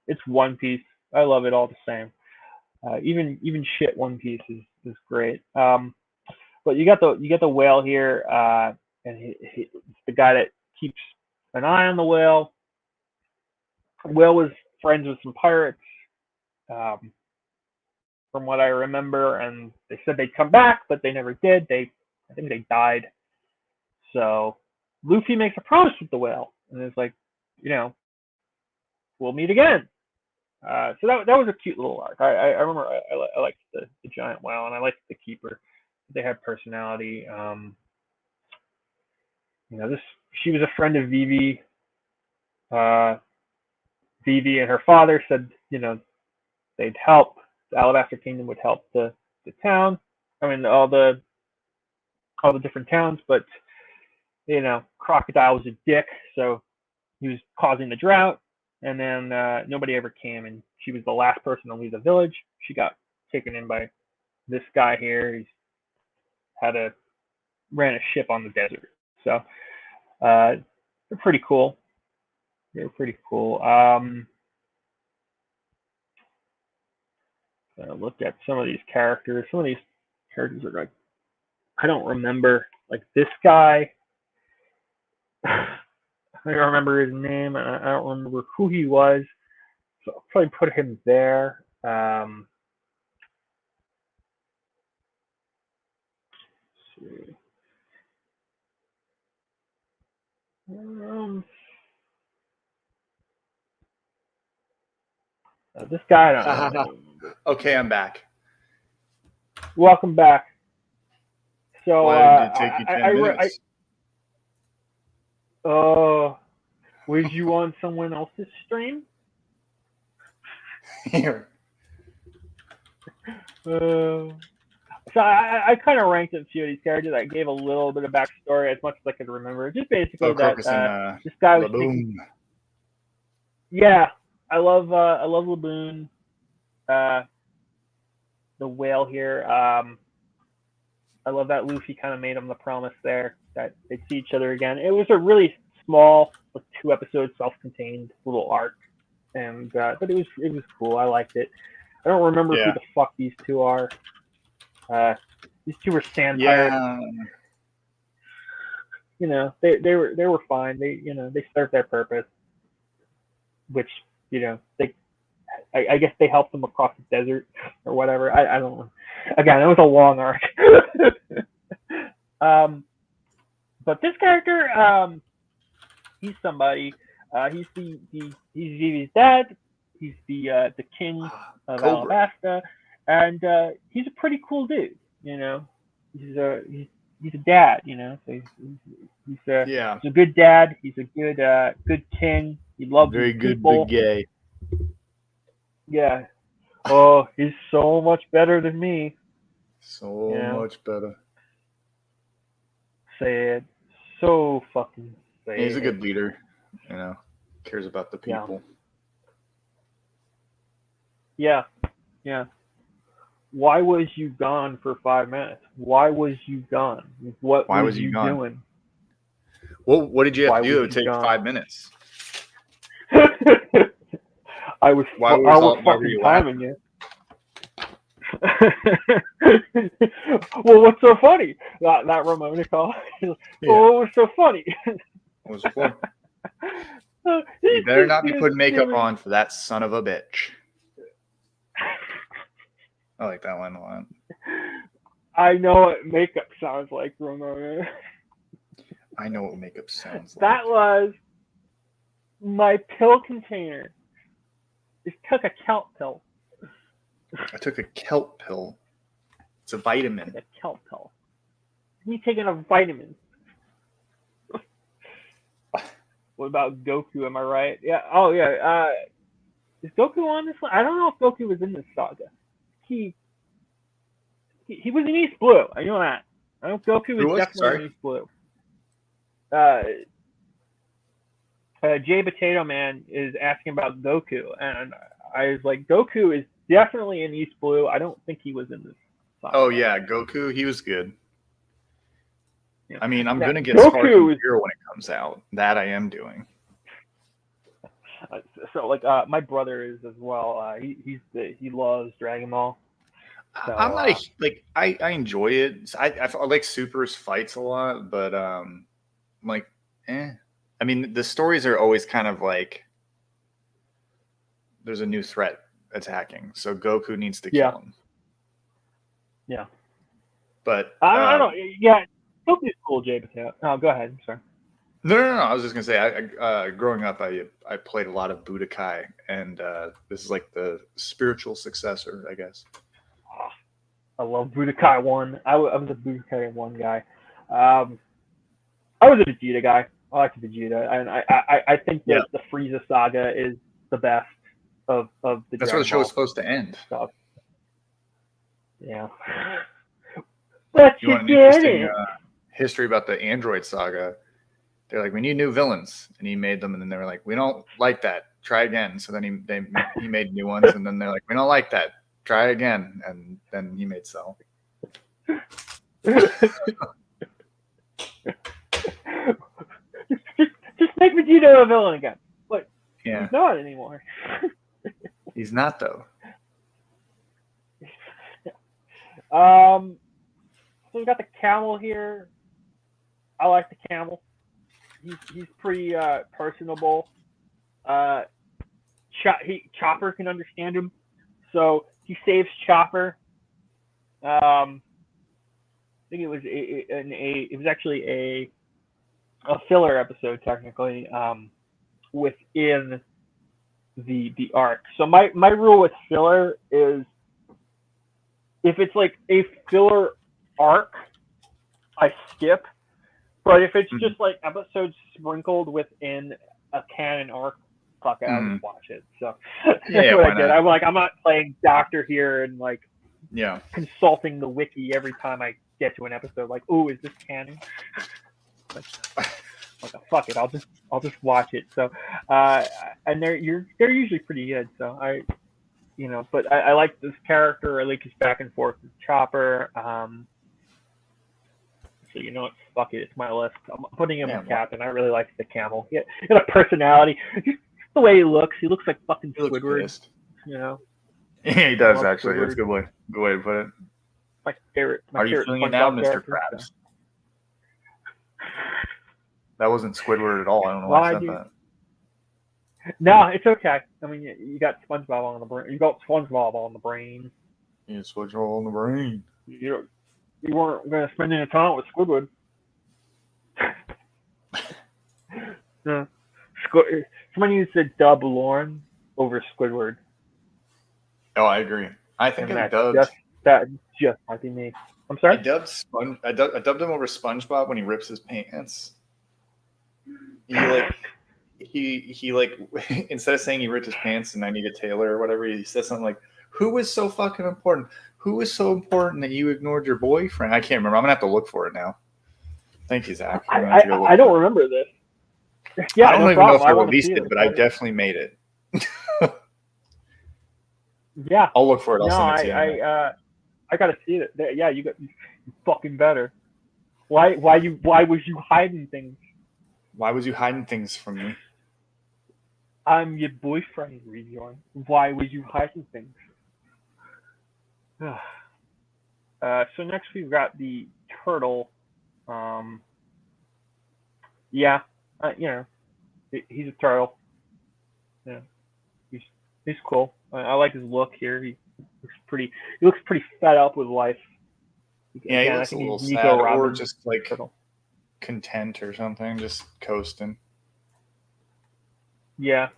It's One Piece. I love it all the same. Even shit One Piece is great. But you got the whale here, and he's the guy that keeps an eye on the whale. The whale was friends with some pirates, from what I remember, and they said they'd come back, but they never did. I think they died. So Luffy makes a promise with the whale, and it's like, we'll meet again. So that was a cute little arc. I remember I liked the giant whale, and I liked the keeper. They had personality. She was a friend of Vivi. Vivi and her father said, they'd help. The Alabasta Kingdom would help the town. I mean, all the different towns, but Crocodile was a dick, so he was causing the drought, and then nobody ever came, and she was the last person to leave the village. She got taken in by this guy here. He's ran a ship on the desert. So they're pretty cool. They're pretty cool. Look at some of these characters. Some of these characters are like, I don't remember. Like this guy, I don't remember his name. I don't remember who he was. So I'll probably put him there. Let's see. This guy, I don't know. Okay, I'm back. Welcome back. So why did it take you 10 minutes? Was you on someone else's stream? Here. So I kind of ranked a few of these characters. I gave a little bit of backstory as much as I could remember. Just basically that this guy was thinking, yeah, I love Laboon, the whale here. I love that Luffy kind of made him the promise there that they'd see each other again. It was a really small, like 2-episode, self-contained little arc, and but it was cool. I liked it. I don't remember who the fuck these two are. These two were sand pirates. They were fine. They served their purpose, which I guess they helped them across the desert or whatever. I don't know. Again, it was a long arc. But this character, he's somebody. He's Vivi's dad. He's the king of Alabasta, and he's a pretty cool dude. He's a dad. So he's a good dad. He's a good king. He loves very his good people. big gay. Yeah. Oh, he's so much better than me. So much better. Sad. So fucking sad. He's a good leader, cares about the people. Yeah. Why was you gone for 5 minutes? Why was you gone? Why was you gone? Doing? Well, what did you have to do to take 5 minutes? I was fucking timing you. Well, what's so funny? That Ramona call. Well, what was so funny? What was so funny? You better not be putting makeup on for that son of a bitch. I like that one a lot. I know what makeup sounds like, Ramona. I know what makeup sounds like. That was my pill container. It took a kelp pill. I took a kelp pill. It's a vitamin. A kelp pill. Me taking a vitamin. What about Goku? Am I right? Yeah. Oh yeah. Is Goku on this one? I don't know if Goku was in this saga. He was in East Blue. I know that. I know Goku was definitely in East Blue. Jay Potato Man is asking about Goku, and I was like, Goku is definitely in East Blue. I don't think he was in this saga. Oh yeah, Goku, he was good. Yeah. I mean, I'm gonna get Sparking Zero when it comes out. That I am doing. So my brother is as well. He loves Dragon Ball. So, I'm not I enjoy it. I like Super's fights a lot, but I mean, the stories are always kind of like there's a new threat attacking, so Goku needs to kill him. Yeah. But I don't know. Yeah, Goku's cool, Jay Potato. Oh, go ahead. I'm sorry. No. I was just gonna say, I growing up, I played a lot of Budokai, and this is like the spiritual successor, I guess. I love Budokai 1. I was a Budokai 1 guy. I was a Vegeta guy. I like Vegeta, and I think that the Frieza saga is the best of the. That's where the show is supposed to end. Stuff. Yeah. But you want an interesting history about the Android saga? They're like, we need new villains, and he made them, and then they were like, we don't like that. Try again. So then he made new ones, and then they're like, we don't like that. Try again, and then he made Cell. Just make Vegeta a villain again. But yeah, he's not anymore. He's not though. So we got the camel here. I like the camel. He's pretty personable. Chopper can understand him, so he saves Chopper. I think it was it was actually a filler episode technically within the arc. So my rule with filler is if it's like a filler arc, I skip. But if it's just like episodes sprinkled within a canon arc, fuck it, I'll just watch it. So that's what I did. I'm not playing doctor here and like consulting the wiki every time I get to an episode. Like, ooh, is this canon? Like fuck it, I'll just watch it. So and they're usually pretty good. So but I like this character. I like his back and forth with Chopper. So you know what? Fuck it. It's my list. I'm putting him in captain. I really like the camel. He got a personality. Just the way he looks like fucking Squidward. Yeah, he does actually. Squidward. That's a good way to put it. My favorite. Are you feeling it now, Mr. Krabs? So. That wasn't Squidward at all. I don't know why I said that. No, it's okay. I mean, you got SpongeBob on the brain. You got SpongeBob on the brain. Yeah, SpongeBob on the brain. You weren't going to spend any time with Squidward. Somebody needs to dub Lauren over Squidward. Oh, I agree. I think that just might be me. I'm sorry? I dubbed him over SpongeBob when he rips his pants. He instead of saying he ripped his pants and I need a tailor or whatever, he says something like, Who was so fucking important? Who was so important that you ignored your boyfriend? I can't remember. I'm gonna have to look for it now. Thank you, Zach. I don't remember this. Yeah, I don't no even problem. know if I wanna released see it, but I definitely made it. Yeah. I'll look for it. I'll No, send it to you. I gotta see it. Yeah, you fucking better. Why was you hiding things? Why was you hiding things from me? I'm your boyfriend, Reborn. Why was you hiding things? So next we've got the turtle. Yeah, he's a turtle. Yeah, he's cool. I like his look here. He looks pretty fed up with life. Yeah, Again, he looks a little Nico sad, Robin, or just like turtle. content or something, just coasting. Yeah.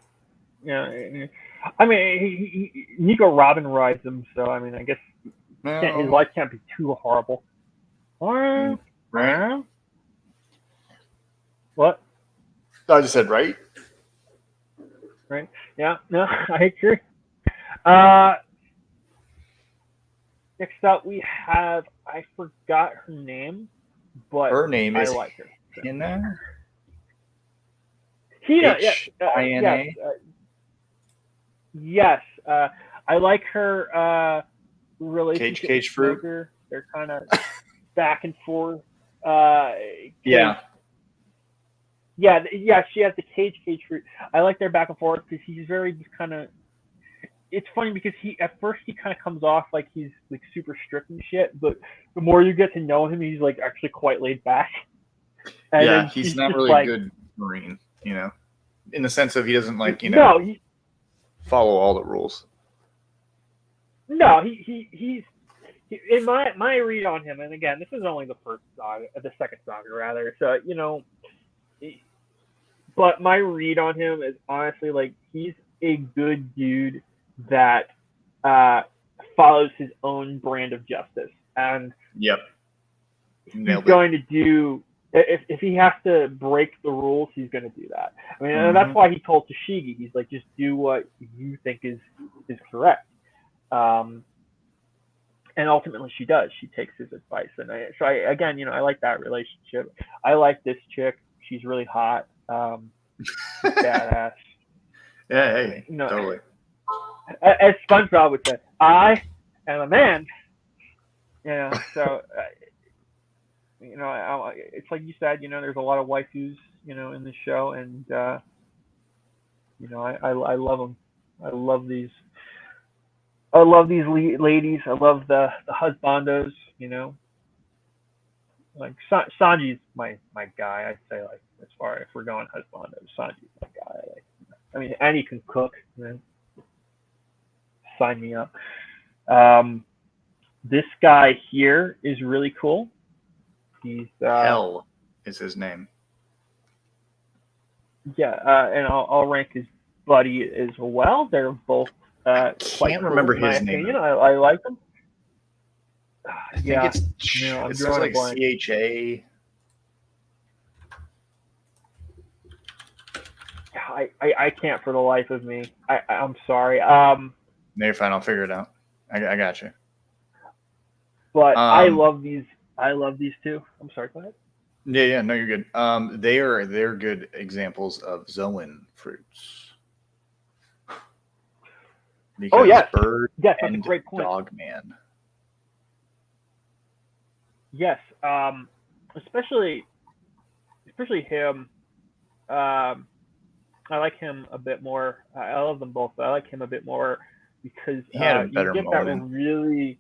I mean, Nico Robin rides him, so I mean, I guess his life can't be too horrible. Right? What? I just said right. Right? Yeah. No, I agree. Next up, we have, I forgot her name, but her name is I like her. Hina. Hina, H-I-N-A? Yes. I like her relationship Cage with fruit. Smoker. They're kind of back and forth. Yeah. Yeah, she has the cage fruit. I like their back and forth because he's very just kind of. It's funny because at first he kind of comes off like he's like super strict and shit, but the more you get to know him, he's like actually quite laid back. And yeah, he's not really a good Marine, in the sense of he doesn't follow all the rules. No, he's in my read on him, and again, this is only the second saga rather. So but my read on him is honestly like he's a good dude that follows his own brand of justice, and he's going to do if he has to break the rules, he's going to do that. I mean, and that's why he told Toshigi, he's like, just do what you think is correct. And ultimately, she does. She takes his advice, and I like that relationship. I like this chick. She's really hot. Badass. Yeah, hey, totally. As SpongeBob would say, I am a man. So it's like you said, there's a lot of waifus, in the show, and I love them. I love these. I love these ladies. I love the husbandos. Like Sanji's my guy. I'd say, like, as far if we're going husbandos, Sanji's my guy. I mean, and he can cook. Sign me up. This guy here is really cool. He's Hell is his name. Yeah, and I'll rank his buddy as well. They're both can't remember his name. I like them. I think it says like CHA. I can't for the life of me. I'm sorry. No, you're fine. I'll figure it out. I got you. But I love these. I love these two. I'm sorry. Go ahead. Yeah. No, you're good. They're good examples of Zoan fruits. Because Bird that's and a great point. Dogman. Yes. Especially him. I like him a bit more. I love them both, but I like him a bit more because he had a better you get moment.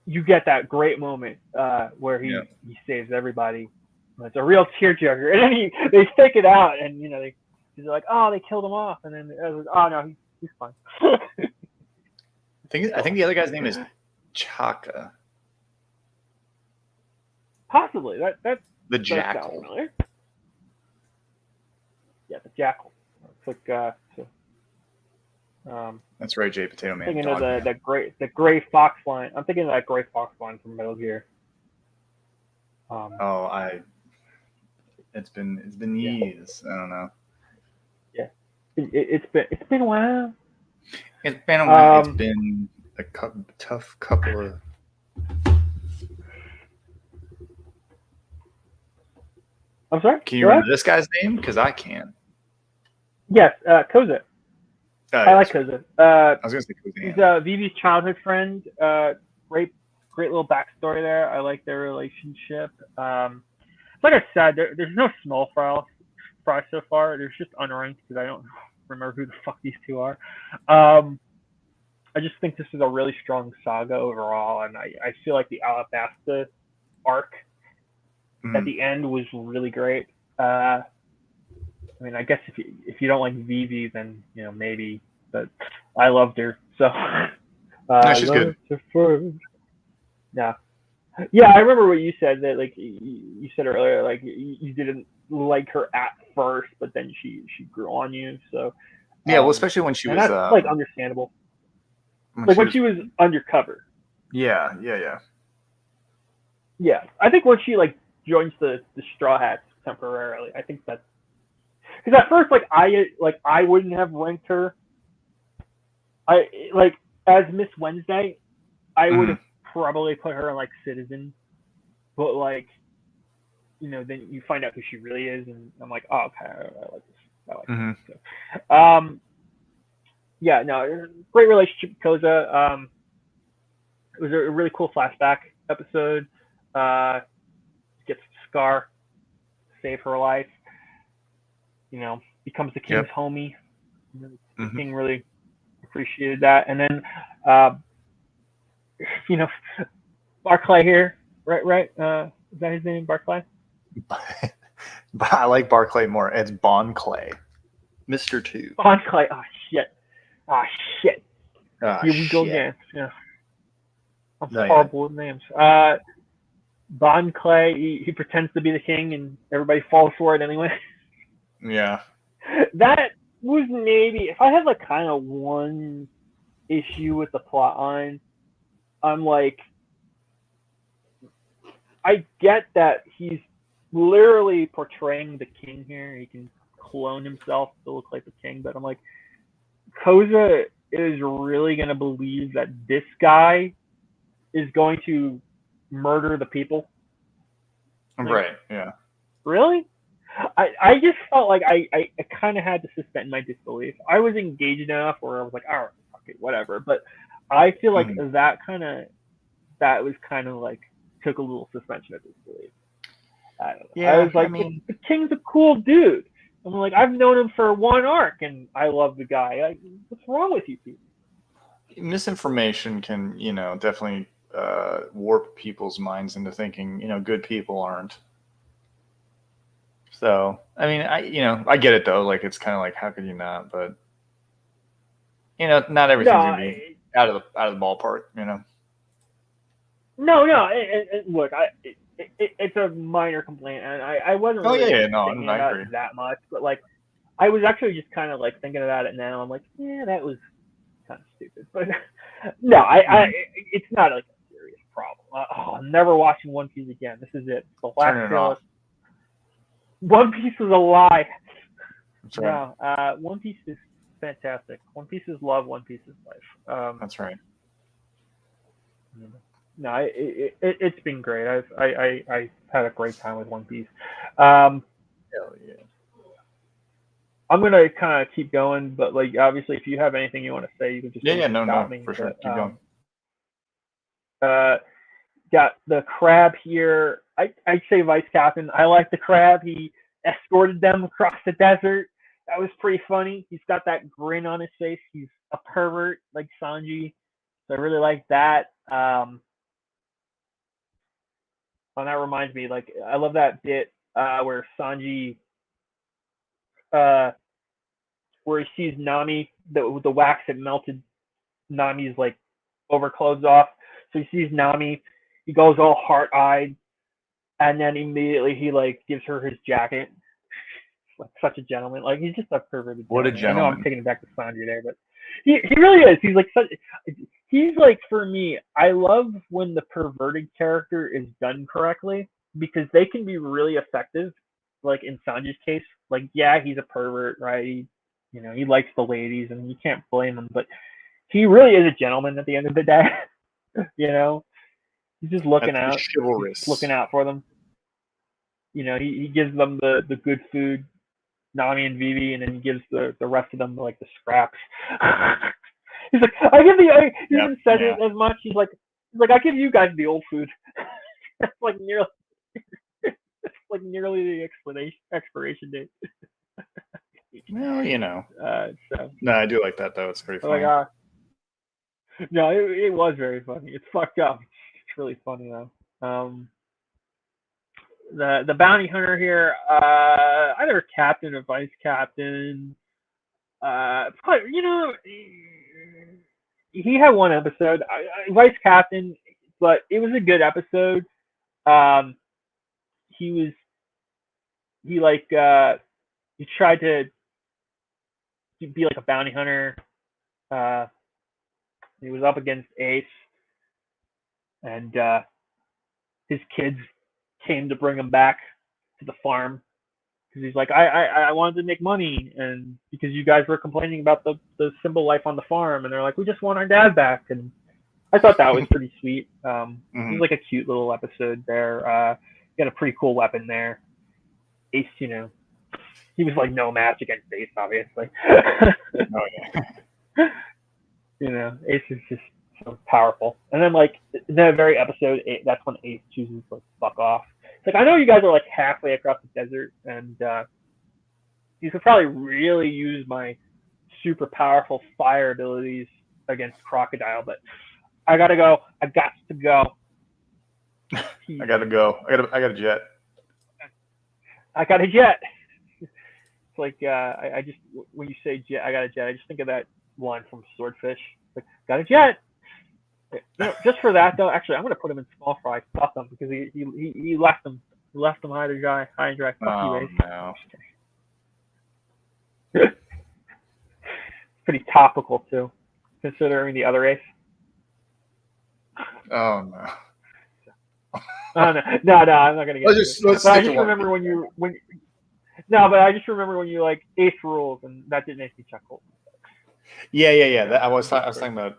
You get that great moment where he saves everybody. It's a real tearjerker, and then they fake it out, and he's like, "Oh, they killed him off," and then oh no, he's fine. I think the other guy's name is Chaka. Possibly that's the jackal. Yeah, the jackal. It's like that's right, Jay Potato Man. Thinking of the gray fox line. I'm thinking of that gray fox line from Metal Gear. It's been years. I don't know. Yeah, it's been a while. It's been a tough couple of. I'm sorry? Can you remember this guy's name? Because I can. Yes, Koza. I like Koza. I was going to say Koza. He's Vivi's childhood friend. Great little backstory there. I like their relationship. Like I said, there's no small fry so far. There's just unranked because I don't remember who the fuck these two are. I just think this is a really strong saga overall, and I feel like the Alabasta arc at the end was really great. I mean, I guess if you don't like Vivi, then maybe, but I loved her. So no, she's good. Yeah, I remember what you said, that like you said earlier, like you didn't like her at first, but then she grew on you. So yeah, well, especially when she was that's like understandable. When she was undercover. Yeah. Yeah, I think when she like joins the Straw Hats temporarily, I think that's because at first I wouldn't have ranked her. I like as Miss Wednesday, I would have probably put her in like Citizen, but like then you find out who she really is, and I'm like, oh, okay, I like this. I like this. So, yeah, no, great relationship with Koza. It was a really cool flashback episode. Gets Scar, save her life. Becomes the king's homie. The king really appreciated that. And then, Barclay here, right? Is that his name, Barclay? But I like Barclay more. It's Bonclay. Mr. 2. Bonclay. Oh, shit. Here we go again. Yeah. I'm horrible with names. Bonclay, he pretends to be the king, and everybody falls for it anyway. Yeah. That was maybe, if I had like kind of one issue with the plot line, I'm like, I get that he's literally portraying the king here. He can clone himself to look like the king, but I'm like, Koza is really going to believe that this guy is going to murder the people. Right, yeah. Really? I just felt like I kind of had to suspend my disbelief. I was engaged enough where I was like, all right, okay, whatever. But I feel like that was kind of like took a little suspension of disbelief. I don't know. Yeah, I was like, the king's a cool dude. I'm like, I've known him for one arc, and I love the guy. Like, what's wrong with you people? Misinformation can, definitely warp people's minds into thinking, good people aren't. So, I mean, I get it though. Like, it's kind of like, how could you not? But not everything's gonna be out of the ballpark. No. Look, it's a minor complaint, and I wasn't really thinking about it that much, but like, I was actually just kind of like thinking about it now. I'm like, yeah, that was kind of stupid, but no, it's not like a serious problem. I'm never watching One Piece again. This is it. The last One Piece is a lie. That's right. No, One Piece is fantastic. One Piece is love. One Piece is life. That's right. No, it's been great. I had a great time with One Piece. Hell yeah. I'm gonna kind of keep going, but like obviously, if you have anything you want to say, you can just stop me. For sure. Keep going. Got the crab here. I'd say vice captain. I like the crab. He escorted them across the desert. That was pretty funny. He's got that grin on his face. He's a pervert like Sanji, so I really like that. And that reminds me, like, I love that bit where Sanji, where he sees Nami, the wax had melted Nami's like overclothes off. So he sees Nami, he goes all heart-eyed, and then immediately he like gives her his jacket. Like such a gentleman. Like he's just a perverted. What a gentleman. I know I'm taking it back to Sanji there, but he really is. He's like he's like, for me, I love when the perverted character is done correctly, because they can be really effective. Like in Sanji's case, like, yeah, he's a pervert, right? He likes the ladies, and you can't blame him, but he really is a gentleman at the end of the day. You know, he's just looking out, chivalrous, looking out for them. You know, he gives them the good food, Nami and Vivi, and then he gives the rest of them like the scraps. He's like, he even said it as much. He's like, I give you guys the old food. That's like nearly the expiration date. Well, you know. So. No, I do like that though. It's pretty funny. Like, no, it was very funny. It's fucked up. It's really funny though. The bounty hunter here, either a captain or vice captain. Probably, you know, he had one episode, vice captain, but it was a good episode. He tried to be like a bounty hunter. He was up against Ace, and his kids came to bring him back to the farm because he's like, I wanted to make money, and because you guys were complaining about the simple life on the farm, and they're like, we just want our dad back, and I thought that was pretty sweet. It was like a cute little episode there. Got a pretty cool weapon there. Ace, you know, he was like no match against Ace, obviously. Oh yeah. You know, Ace is just so powerful. And then like in that very episode, that's when Ace chooses to like, fuck off. It's like, I know you guys are like halfway across the desert, and you could probably really use my super powerful fire abilities against Crocodile, but I gotta go. I got to go. I gotta go. I got a jet. I got a jet. It's like I just, when you say jet, I got a jet, I just think of that line from Swordfish. Like, got a jet. You know, just for that though, actually, I'm gonna put him in small fry. Fuck him, because he left him. He left him high and dry. Fuck you, Ace. No. Pretty topical too, considering the other Ace. Oh no. No, I'm not gonna get. Let's I just remember when you like Ace rules, and that did make me chuckle. Yeah. I was talking about.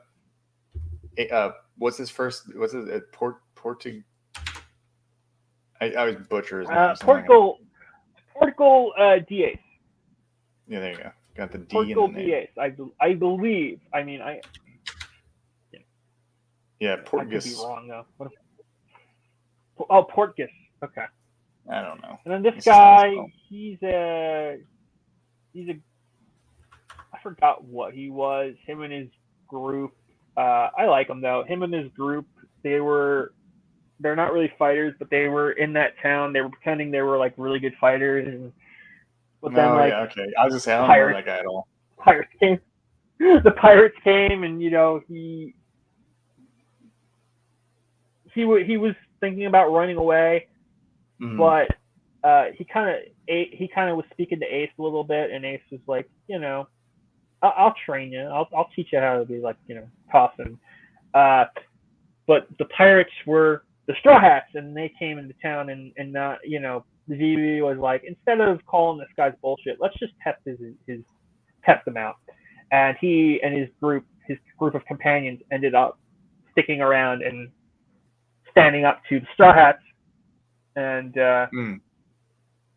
What's his first? What's it? Portugal. I always butcher his name. Portugal D-Ace. Yeah, there you go. Got the D Portugal in the name. D-Ace. I believe. I mean, Yeah, I could Portugus. be wrong though. Oh, Portgus. Okay. I don't know. And then this guy, he's a. I forgot what he was. Him and his group. I like him though. Him and his group. They're not really fighters, but they were in that town. They were pretending they were like really good fighters. But then okay. I was just saying, I don't know that guy at all. Pirates came. The pirates came, and you know he was thinking about running away, but he kind of was speaking to Ace a little bit, and Ace was like, you know, I'll train you. I'll teach you how to be like, you know, tossing. But the pirates were the Straw Hats, and they came into town, and you know, Vivi was like, instead of calling this guy's bullshit, let's just test him out. And he and his group of companions ended up sticking around and standing up to the Straw Hats, and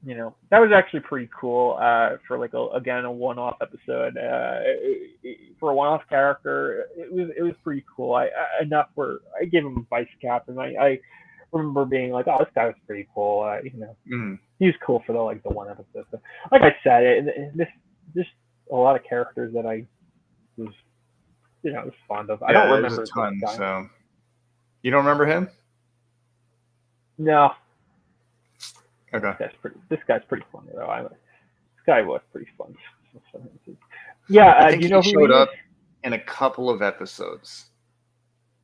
you know, that was actually pretty cool for like a one-off episode. For a one-off character, it was pretty cool. I gave him vice captain. I remember being like, oh, this guy was pretty cool. You know, he was cool for the one episode. So, like I said, this a lot of characters that I was, you know, fond of. I don't remember a ton. So you don't remember him? No. Okay. This guy's pretty funny though. This guy was pretty fun. Yeah, I think you know he who showed he up in a couple of episodes.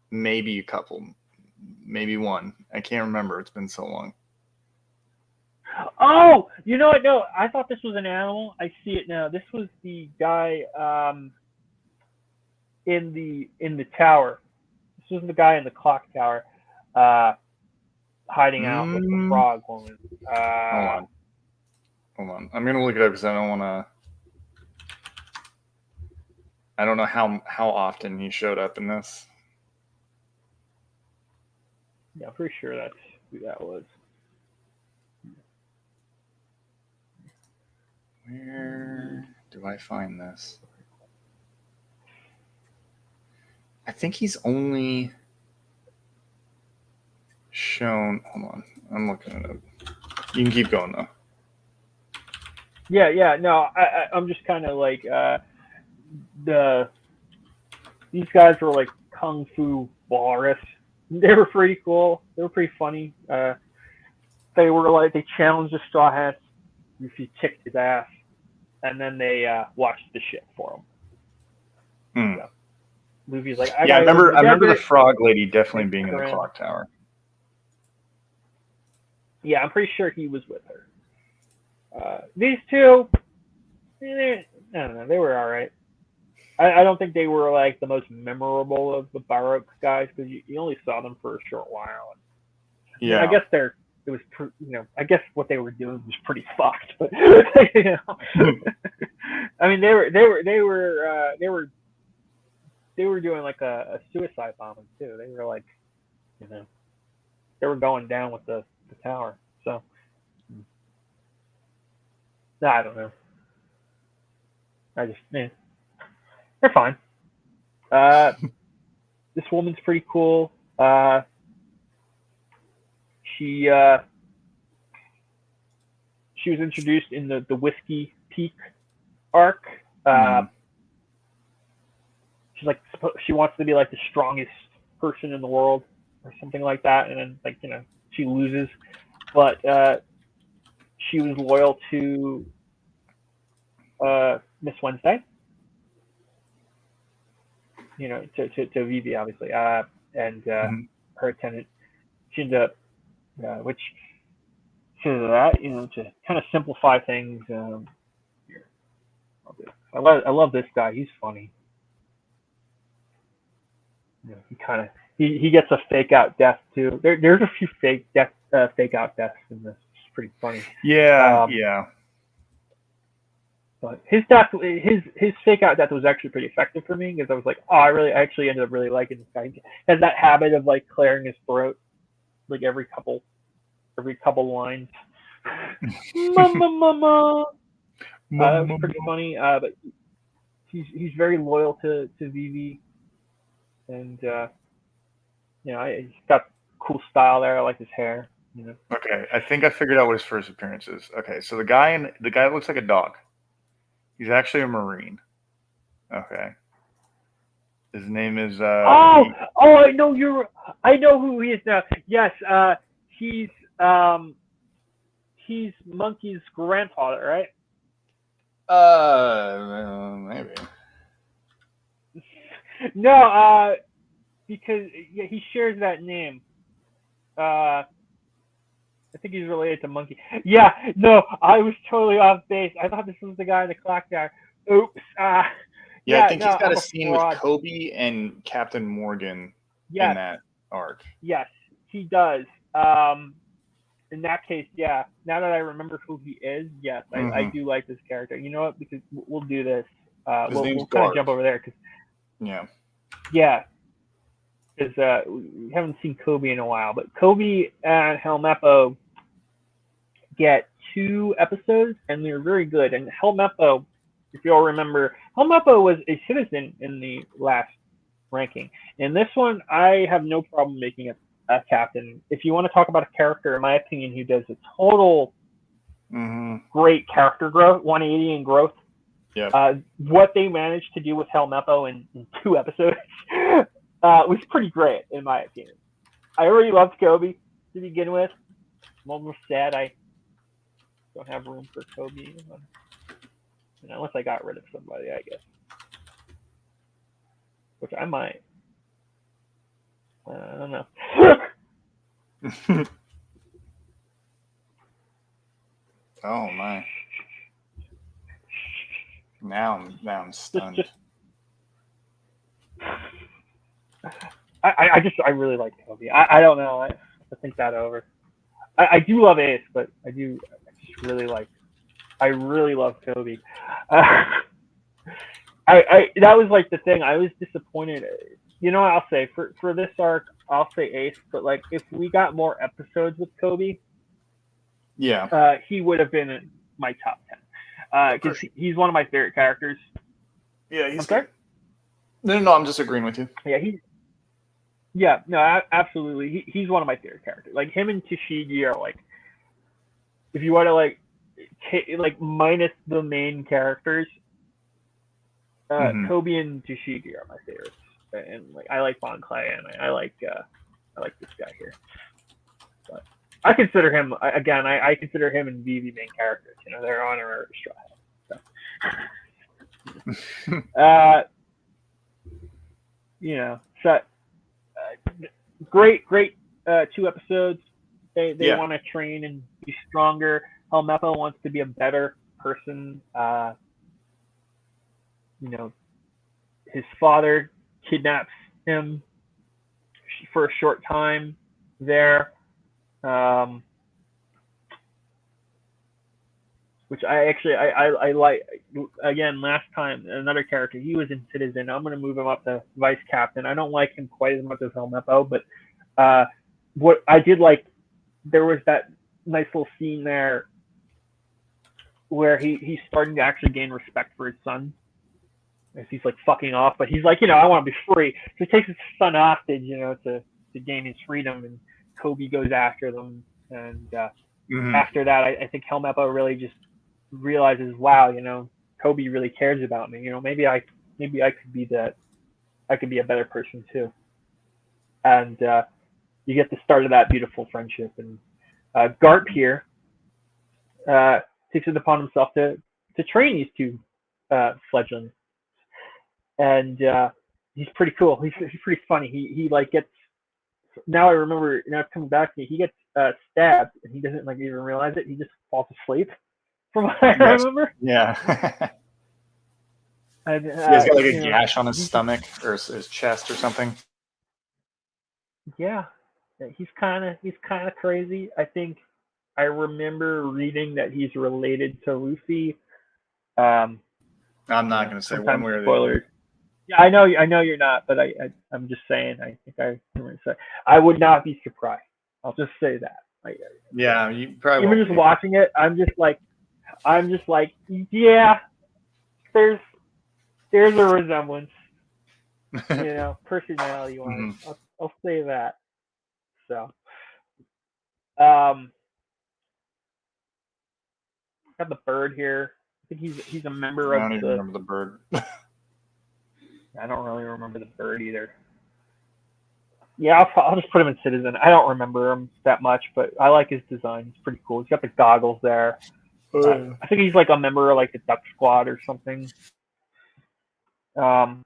Maybe a couple. Maybe one. I can't remember. It's been so long. Oh, you know what? No, I thought this was an animal. I see it now. This was the guy in the tower. This was the guy in the clock tower, hiding out with the frog woman. Hold on. I'm gonna look it up because I don't want to. I don't know how often he showed up in this. Yeah, I'm pretty sure that's who that was. Where do I find this? I think he's only shown. Hold on, I'm looking it up. You can keep going though. Yeah. No, I'm just kind of like these guys were like kung fu walrus. They were pretty cool. They were pretty funny. They were like they challenged the Straw Hats if he kicked his ass, and then they watched the shit for him. So, Luffy's like, I remember the frog lady definitely being in the clock tower. Yeah, I'm pretty sure he was with her. These two, I don't know, they were all right. I don't think they were like the most memorable of the Baroque guys because you only saw them for a short while. Yeah, I guess I guess what they were doing was pretty fucked. But I mean, they were doing like a suicide bombing too. They were like, they were going down with the tower. So I don't know. I just they're fine. This woman's pretty cool. She was introduced in the Whiskey Peak arc. She's like she wants to be like the strongest person in the world or something like that, and then like she loses, but she was loyal to Miss Wednesday. To Vivi obviously, and her attendant. She ended up, which to that, to kind of simplify things. I love this guy. He's funny. He gets a fake out death too. There's a few fake out deaths in this. It's pretty funny. Yeah. But his fake out death was actually pretty effective for me because I was like, I actually ended up really liking this guy. He has that habit of like clearing his throat like every couple lines. Mama. That was pretty funny. But he's very loyal to Vivi, and he's got cool style there. I like his hair. Okay, I think I figured out what his first appearance is. Okay, so the guy looks like a dog. He's actually a Marine. Okay. His name is I know who he is now. Yes, he's Monkey's grandfather, right? Maybe. No, because he shares that name. I think he's related to Monkey. Yeah, no, I was totally off base. I thought this was the guy in the clock tower. Oops. I think he's got a scene with Kobe and Captain Morgan in that arc. Yes, he does. In that case, yeah. Now that I remember who he is, yes, I do like this character. You know what? Because we'll do this. We'll kind of jump over there. Yeah. Because we haven't seen Kobe in a while, but Kobe and Helmeppo get 2 episodes, and they're very good. And Helmeppo, if you all remember, Helmeppo was a citizen in the last ranking. In this one, I have no problem making it a captain. If you want to talk about a character, in my opinion, who does a total great character growth, 180 in growth, what they managed to do with Helmeppo in 2 episodes was pretty great, in my opinion. I already loved Kobe to begin with. I'm almost sad I don't have room for Kobe. Unless I got rid of somebody, I guess. Which I might. I don't know. Oh my! Now I'm stunned. I really like Kobe. I don't know. I have to think that over. I do love Ace, but I just really like. I really love Kobe. that was like the thing. I was disappointed. You know what I'll say for this arc, I'll say Ace, but like if we got more episodes with Kobe, he would have been in my top 10 because he's one of my favorite characters. Yeah, he's good. No, I'm just agreeing with you. Yeah, absolutely. He's one of my favorite characters. Like him and Tashigi are like, if you want to like minus the main characters, Kobe and Tashigi are my favorites. And like I like Bon Clay and I like this guy here. But I consider him again. I consider him and Vivi main characters. You know, they're honorary Straw. So. You know, so great 2 episodes. They want to train and be stronger. Helmeppo wants to be a better person. You know, his father kidnaps him for a short time there, which I like. Again, last time another character, he was in Citizen. I'm going to move him up to vice captain. I don't like him quite as much as Helmeppo, but what I did like, there was that nice little scene there where he's starting to actually gain respect for his son. As he's like fucking off, but he's like, you know, I want to be free. So he takes his son hostage, you know, to gain his freedom, and Kobe goes after them. And after that, I think Helmeppo really just realizes, wow, you know, Kobe really cares about me. You know, maybe I could be that. I could be a better person too. And you get the start of that beautiful friendship. And Garp here takes it upon himself to train these 2 fledglings. And he's pretty cool. He's pretty funny. He like gets. Now I remember. Now it's coming back to me. He gets stabbed, and he doesn't like even realize it. He just falls asleep. From what I remember. Yeah. And, he's got like a gash on his stomach or his chest or something. Yeah, he's kind of crazy. I think I remember reading that he's related to Luffy. I'm not going to say one way or the other. Yeah, I know you're not, but I'm just saying. I think I remember say I would not be surprised. I'll just say that. Yeah, you probably even just watching it. I'm just like, yeah, there's a resemblance, you know, personality-wise. I'll say that. So, got the bird here. I think he's a member of I don't even remember the bird. I don't really remember the bird either. Yeah, I'll just put him in Citizen. I don't remember him that much, but I like his design. He's pretty cool. He's got the goggles there. I think he's like a member of like the Duck Squad or something. Oh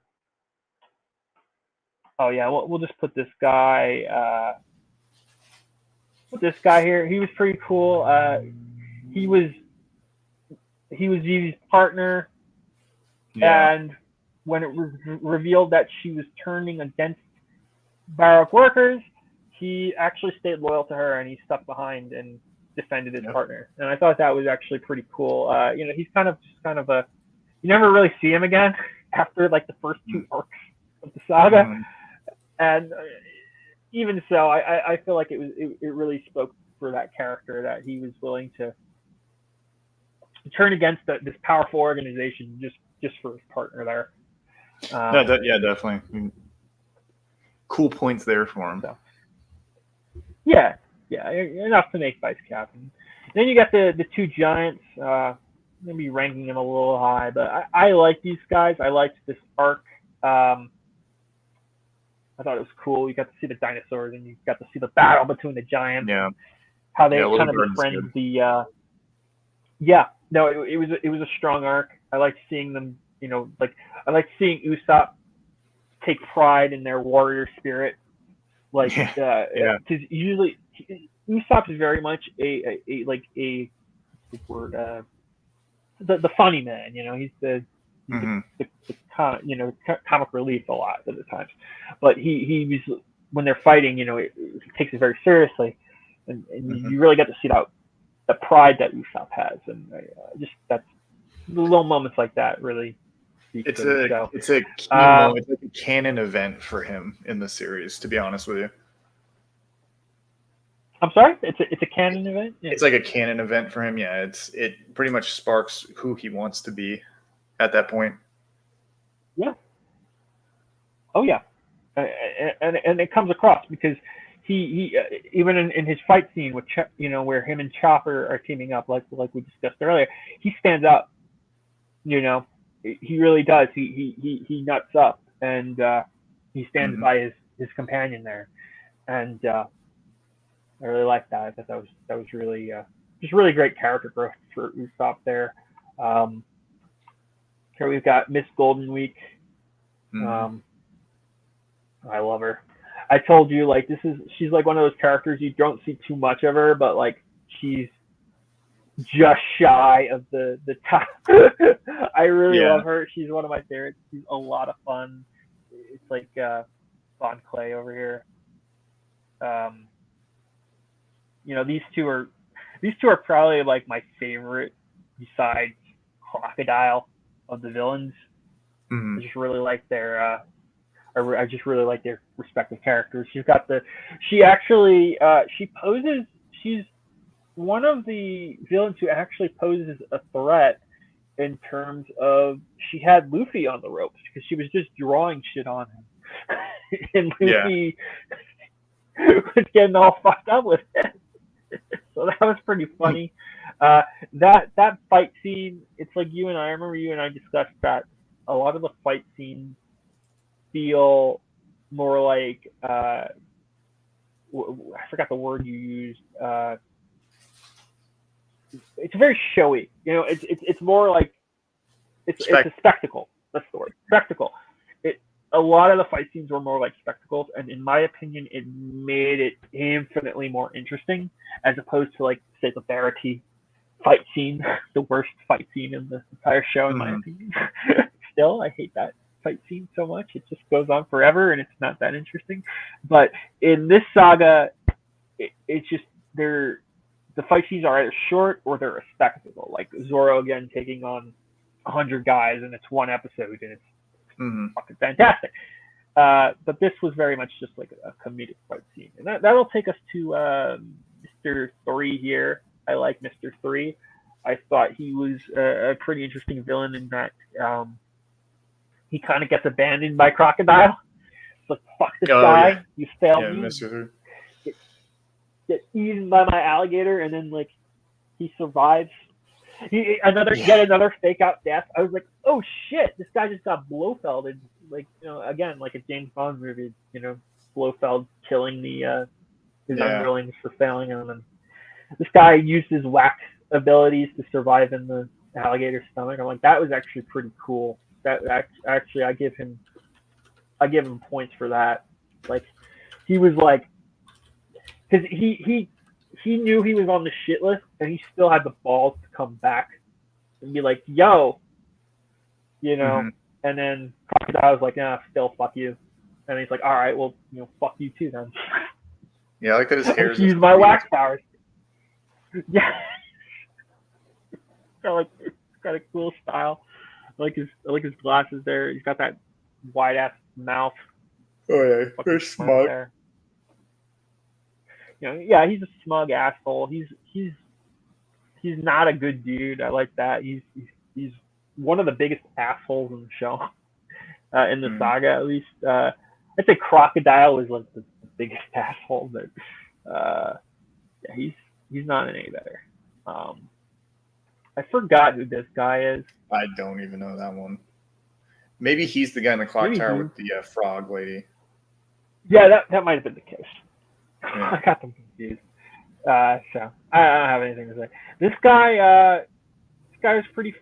yeah, we'll just put this guy. Here. He was pretty cool. He was Vivi's partner, and when it was revealed that she was turning against Baroque workers, he actually stayed loyal to her and he stuck behind and defended his partner. And I thought that was actually pretty cool. You know, he's kind of a, you never really see him again after like the first 2 arcs of the saga. And even so, I feel like it really spoke for that character that he was willing to turn against this powerful organization just for his partner there. Yeah, definitely. Cool points there for him. So. Yeah, enough to make vice captain. Then you got the 2 giants. Maybe ranking them a little high, but I like these guys. I liked this arc. I thought it was cool. You got to see the dinosaurs, and you got to see the battle between the giants. Yeah. How they kind of befriend the. It was a strong arc. I liked seeing them. You know, like I liked seeing Usopp take pride in their warrior spirit. Like, because usually Usopp is very much a the funny man. You know, he's the comic relief a lot of the times. But he was, when they're fighting, you know, he takes it very seriously, and you really get to see the pride that Usopp has, and just that's the little moments like that really It's a key moment. It's like a canon event for him in the series, to be honest with you. I'm sorry? It's a canon event? Yeah. It's like a canon event for him, yeah. It pretty much sparks who he wants to be at that point. Yeah. Oh, yeah. And it comes across because he even in his fight scene with where him and Chopper are teaming up, like we discussed earlier, he stands up. He really does. He nuts up, and he stands by his companion there, and I really like that. I thought that was really just really great character growth for Usopp there. Here we've got Miss Golden Week. I love her. I told you, like, she's like one of those characters you don't see too much of her, but like she's just shy of the top. I really love her. She's one of my favorites. She's a lot of fun. It's like Bon Clay over here. These two are probably like my favorite besides Crocodile of the villains. I just really like their I just really like their respective characters. She's one of the villains who actually poses a threat in terms of she had Luffy on the ropes because she was just drawing shit on him. And Luffy was getting all fucked up with it. So that was pretty funny. That fight scene, it's like I remember you and I discussed that a lot of the fight scenes feel more like I forgot the word you used. It's very showy. It's more like it's a spectacle. That's the word. Spectacle. A lot of the fight scenes were more like spectacles, and in my opinion, it made it infinitely more interesting as opposed to, like, say, the Verity fight scene, the worst fight scene in the entire show, in my opinion. Still, I hate that fight scene so much. It just goes on forever, and it's not that interesting. But in this saga, it's just the fight scenes are either short or they're a spectacle. Like Zoro again taking on 100 guys, and it's one episode, and it's fucking fantastic. But this was very much just like a comedic fight scene. And that'll take us to Mr. 3 here. I like Mr. 3. I thought he was a pretty interesting villain in that he kind of gets abandoned by Crocodile. It's like, fuck this guy. Yeah. You failed me. Mr. 3. Get eaten by my alligator, and then, like, he survives. Yet another fake out death. I was like, oh shit, this guy just got Blofelded. Like, again, like a James Bond movie, Blofeld killing his underlings for failing him, and this guy used his wax abilities to survive in the alligator's stomach. I'm like, that was actually pretty cool. That actually, I give him points for that. Like, he was like, because he knew he was on the shit list, and he still had the balls to come back and be like, yo, and then Crocodile was like, nah, still fuck you. And he's like, all right, well, fuck you too then. Yeah, I like that his hair is... Use my wax powers. Yeah. It's got a cool style. I like his glasses there. He's got that wide-ass mouth. Oh, yeah. Very smart. There. He's a smug asshole. He's not a good dude. I like that. He's one of the biggest assholes in the show, in the saga at least. I'd say Crocodile was like the biggest asshole, but he's not any better. I forgot who this guy is. I don't even know that one. Maybe he's the guy in the clock tower with the frog lady. Yeah, that might have been the case. Yeah. I got them confused. So I don't have anything to say. This guy was pretty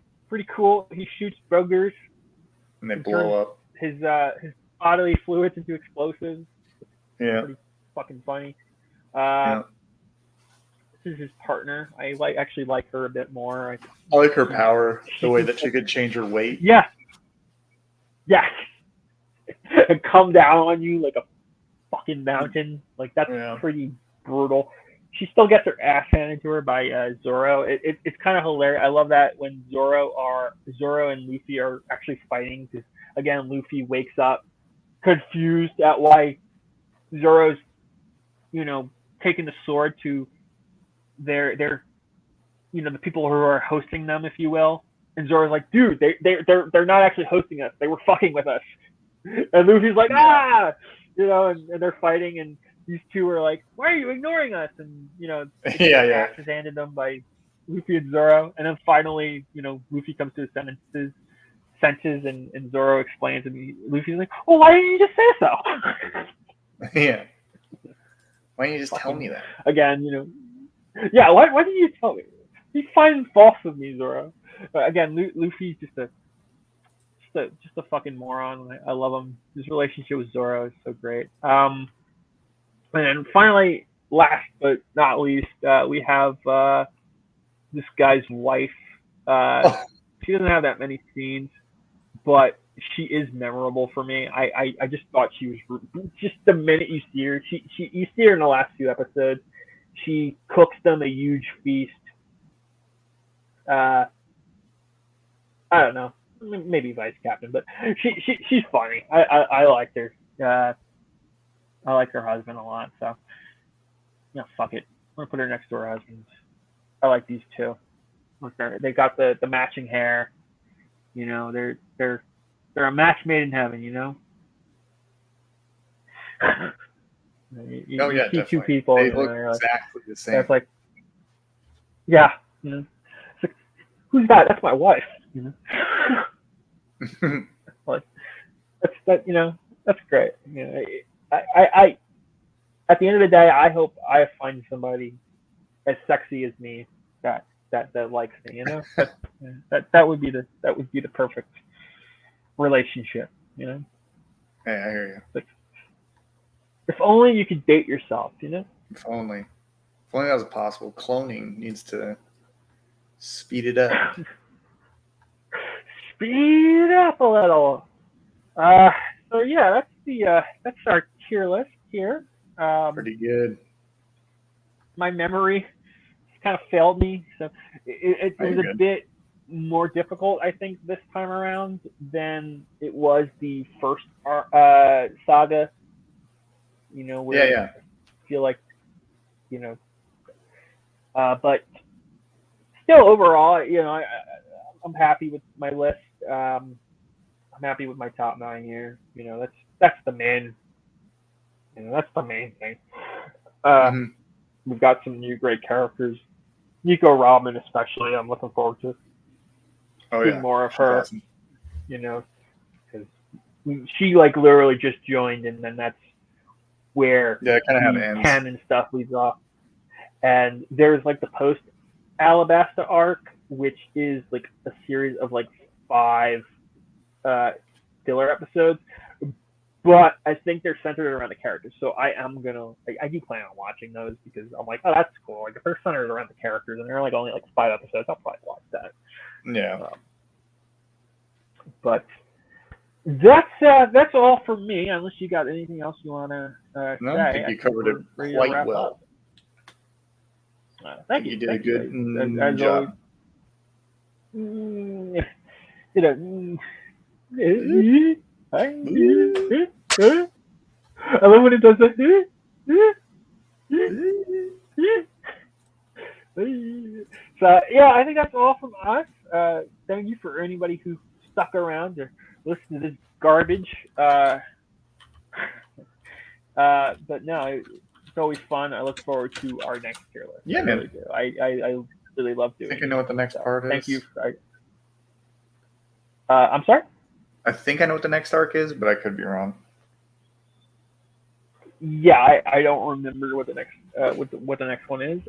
cool. He shoots bogers, and they blow up. His bodily fluids into explosives. Yeah, pretty fucking funny. This is his partner. I actually like her a bit more. I like her power, the way that she could change her weight. Yeah. Yeah. And come down on you like a fucking mountain. Like, that's pretty brutal. she still gets her ass handed to her by Zoro. It's kind of hilarious. I love that when Zoro and Luffy are actually fighting, because again Luffy wakes up confused at why Zoro's taking the sword to their the people who are hosting them, if you will. And Zoro's like, dude, they're not actually hosting us. They were fucking with us. And Luffy's like, and they're fighting, and these two are like, why are you ignoring us? And asses handed them by Luffy and Zoro. And then finally, Luffy comes to his senses, and Zoro explains, and Luffy's like, well, why didn't you just say so? Yeah. Why didn't you just tell me that? Again, yeah, why didn't you tell me? He's finding fault with me, Zoro. But again, Luffy's just a fucking moron. I love him. His relationship with Zoro is so great. And then finally, last but not least, we have this guy's wife. She doesn't have that many scenes, but she is memorable for me. I just thought she was just the minute you see her. You see her in the last few episodes. She cooks them a huge feast. I don't know, maybe vice captain, but she's funny. I liked her. I like her husband a lot, so fuck it. I'm gonna put her next to her husband. I like these two. They got the matching hair. They're a match made in heaven. You see definitely. Two people. They look exactly the same. It's like, yeah. It's like, who's that? That's my wife. Like, that's great. I at the end of the day, I hope I find somebody as sexy as me that likes me. That would be the perfect relationship. Hey, I hear you. Like, if only you could date yourself. If only that was possible. Cloning needs to speed it up. Speed up a little. So yeah, that's our tier list here. Pretty good. My memory kind of failed me, so it was a bit more difficult, I think, this time around than it was the first saga. Where I feel like, but still overall, I'm happy with my list. I'm happy with my top 9 here. That's the main. That's the main thing. We've got some new great characters. Nico Robin, especially, I'm looking forward to seeing more of her. Awesome. Because she literally just joined, and then that's where the canon stuff leads off. And there's the post Alabasta arc, which is a series of 5 filler episodes, but I think they're centered around the characters. So I do plan on watching those, because I'm like, oh, that's cool. If they're centered around the characters and they're only 5 episodes, I'll probably watch that. Yeah. But that's all for me. Unless you got anything else you want to say. No, I think you covered it quite well. Thank you. You did a good as job. I love when it does that. So yeah, I think that's all from us. Thank you for anybody who stuck around to listen to this garbage. But no, it's always fun. I look forward to our next tier list. Yeah, I really do. I really love doing it. I think I know what the next part is. Thank you. I'm sorry? I think I know what the next arc is, but I could be wrong. Yeah, I don't remember what the next what the next one is.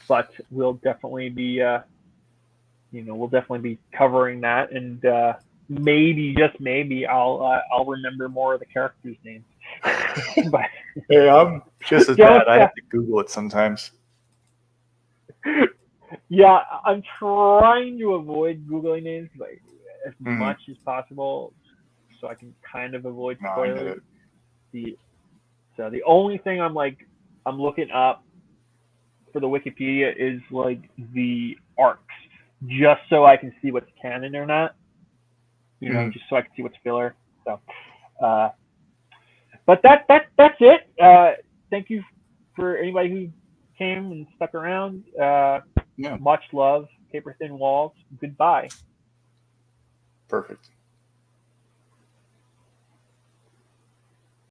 But we'll definitely be covering that, and maybe, just maybe, I'll remember more of the characters' names. But, hey, I'm just as bad. I have to Google it sometimes. Yeah, I'm trying to avoid Googling names as much as possible, so I can kind of avoid spoilers. The only thing I'm I'm looking up for the Wikipedia is like the arcs, just so I can see what's canon or not. You know, just so I can see what's filler. So, but that's it. Thank you for anybody who came and stuck around. Much love. Paper thin walls. Goodbye. Perfect.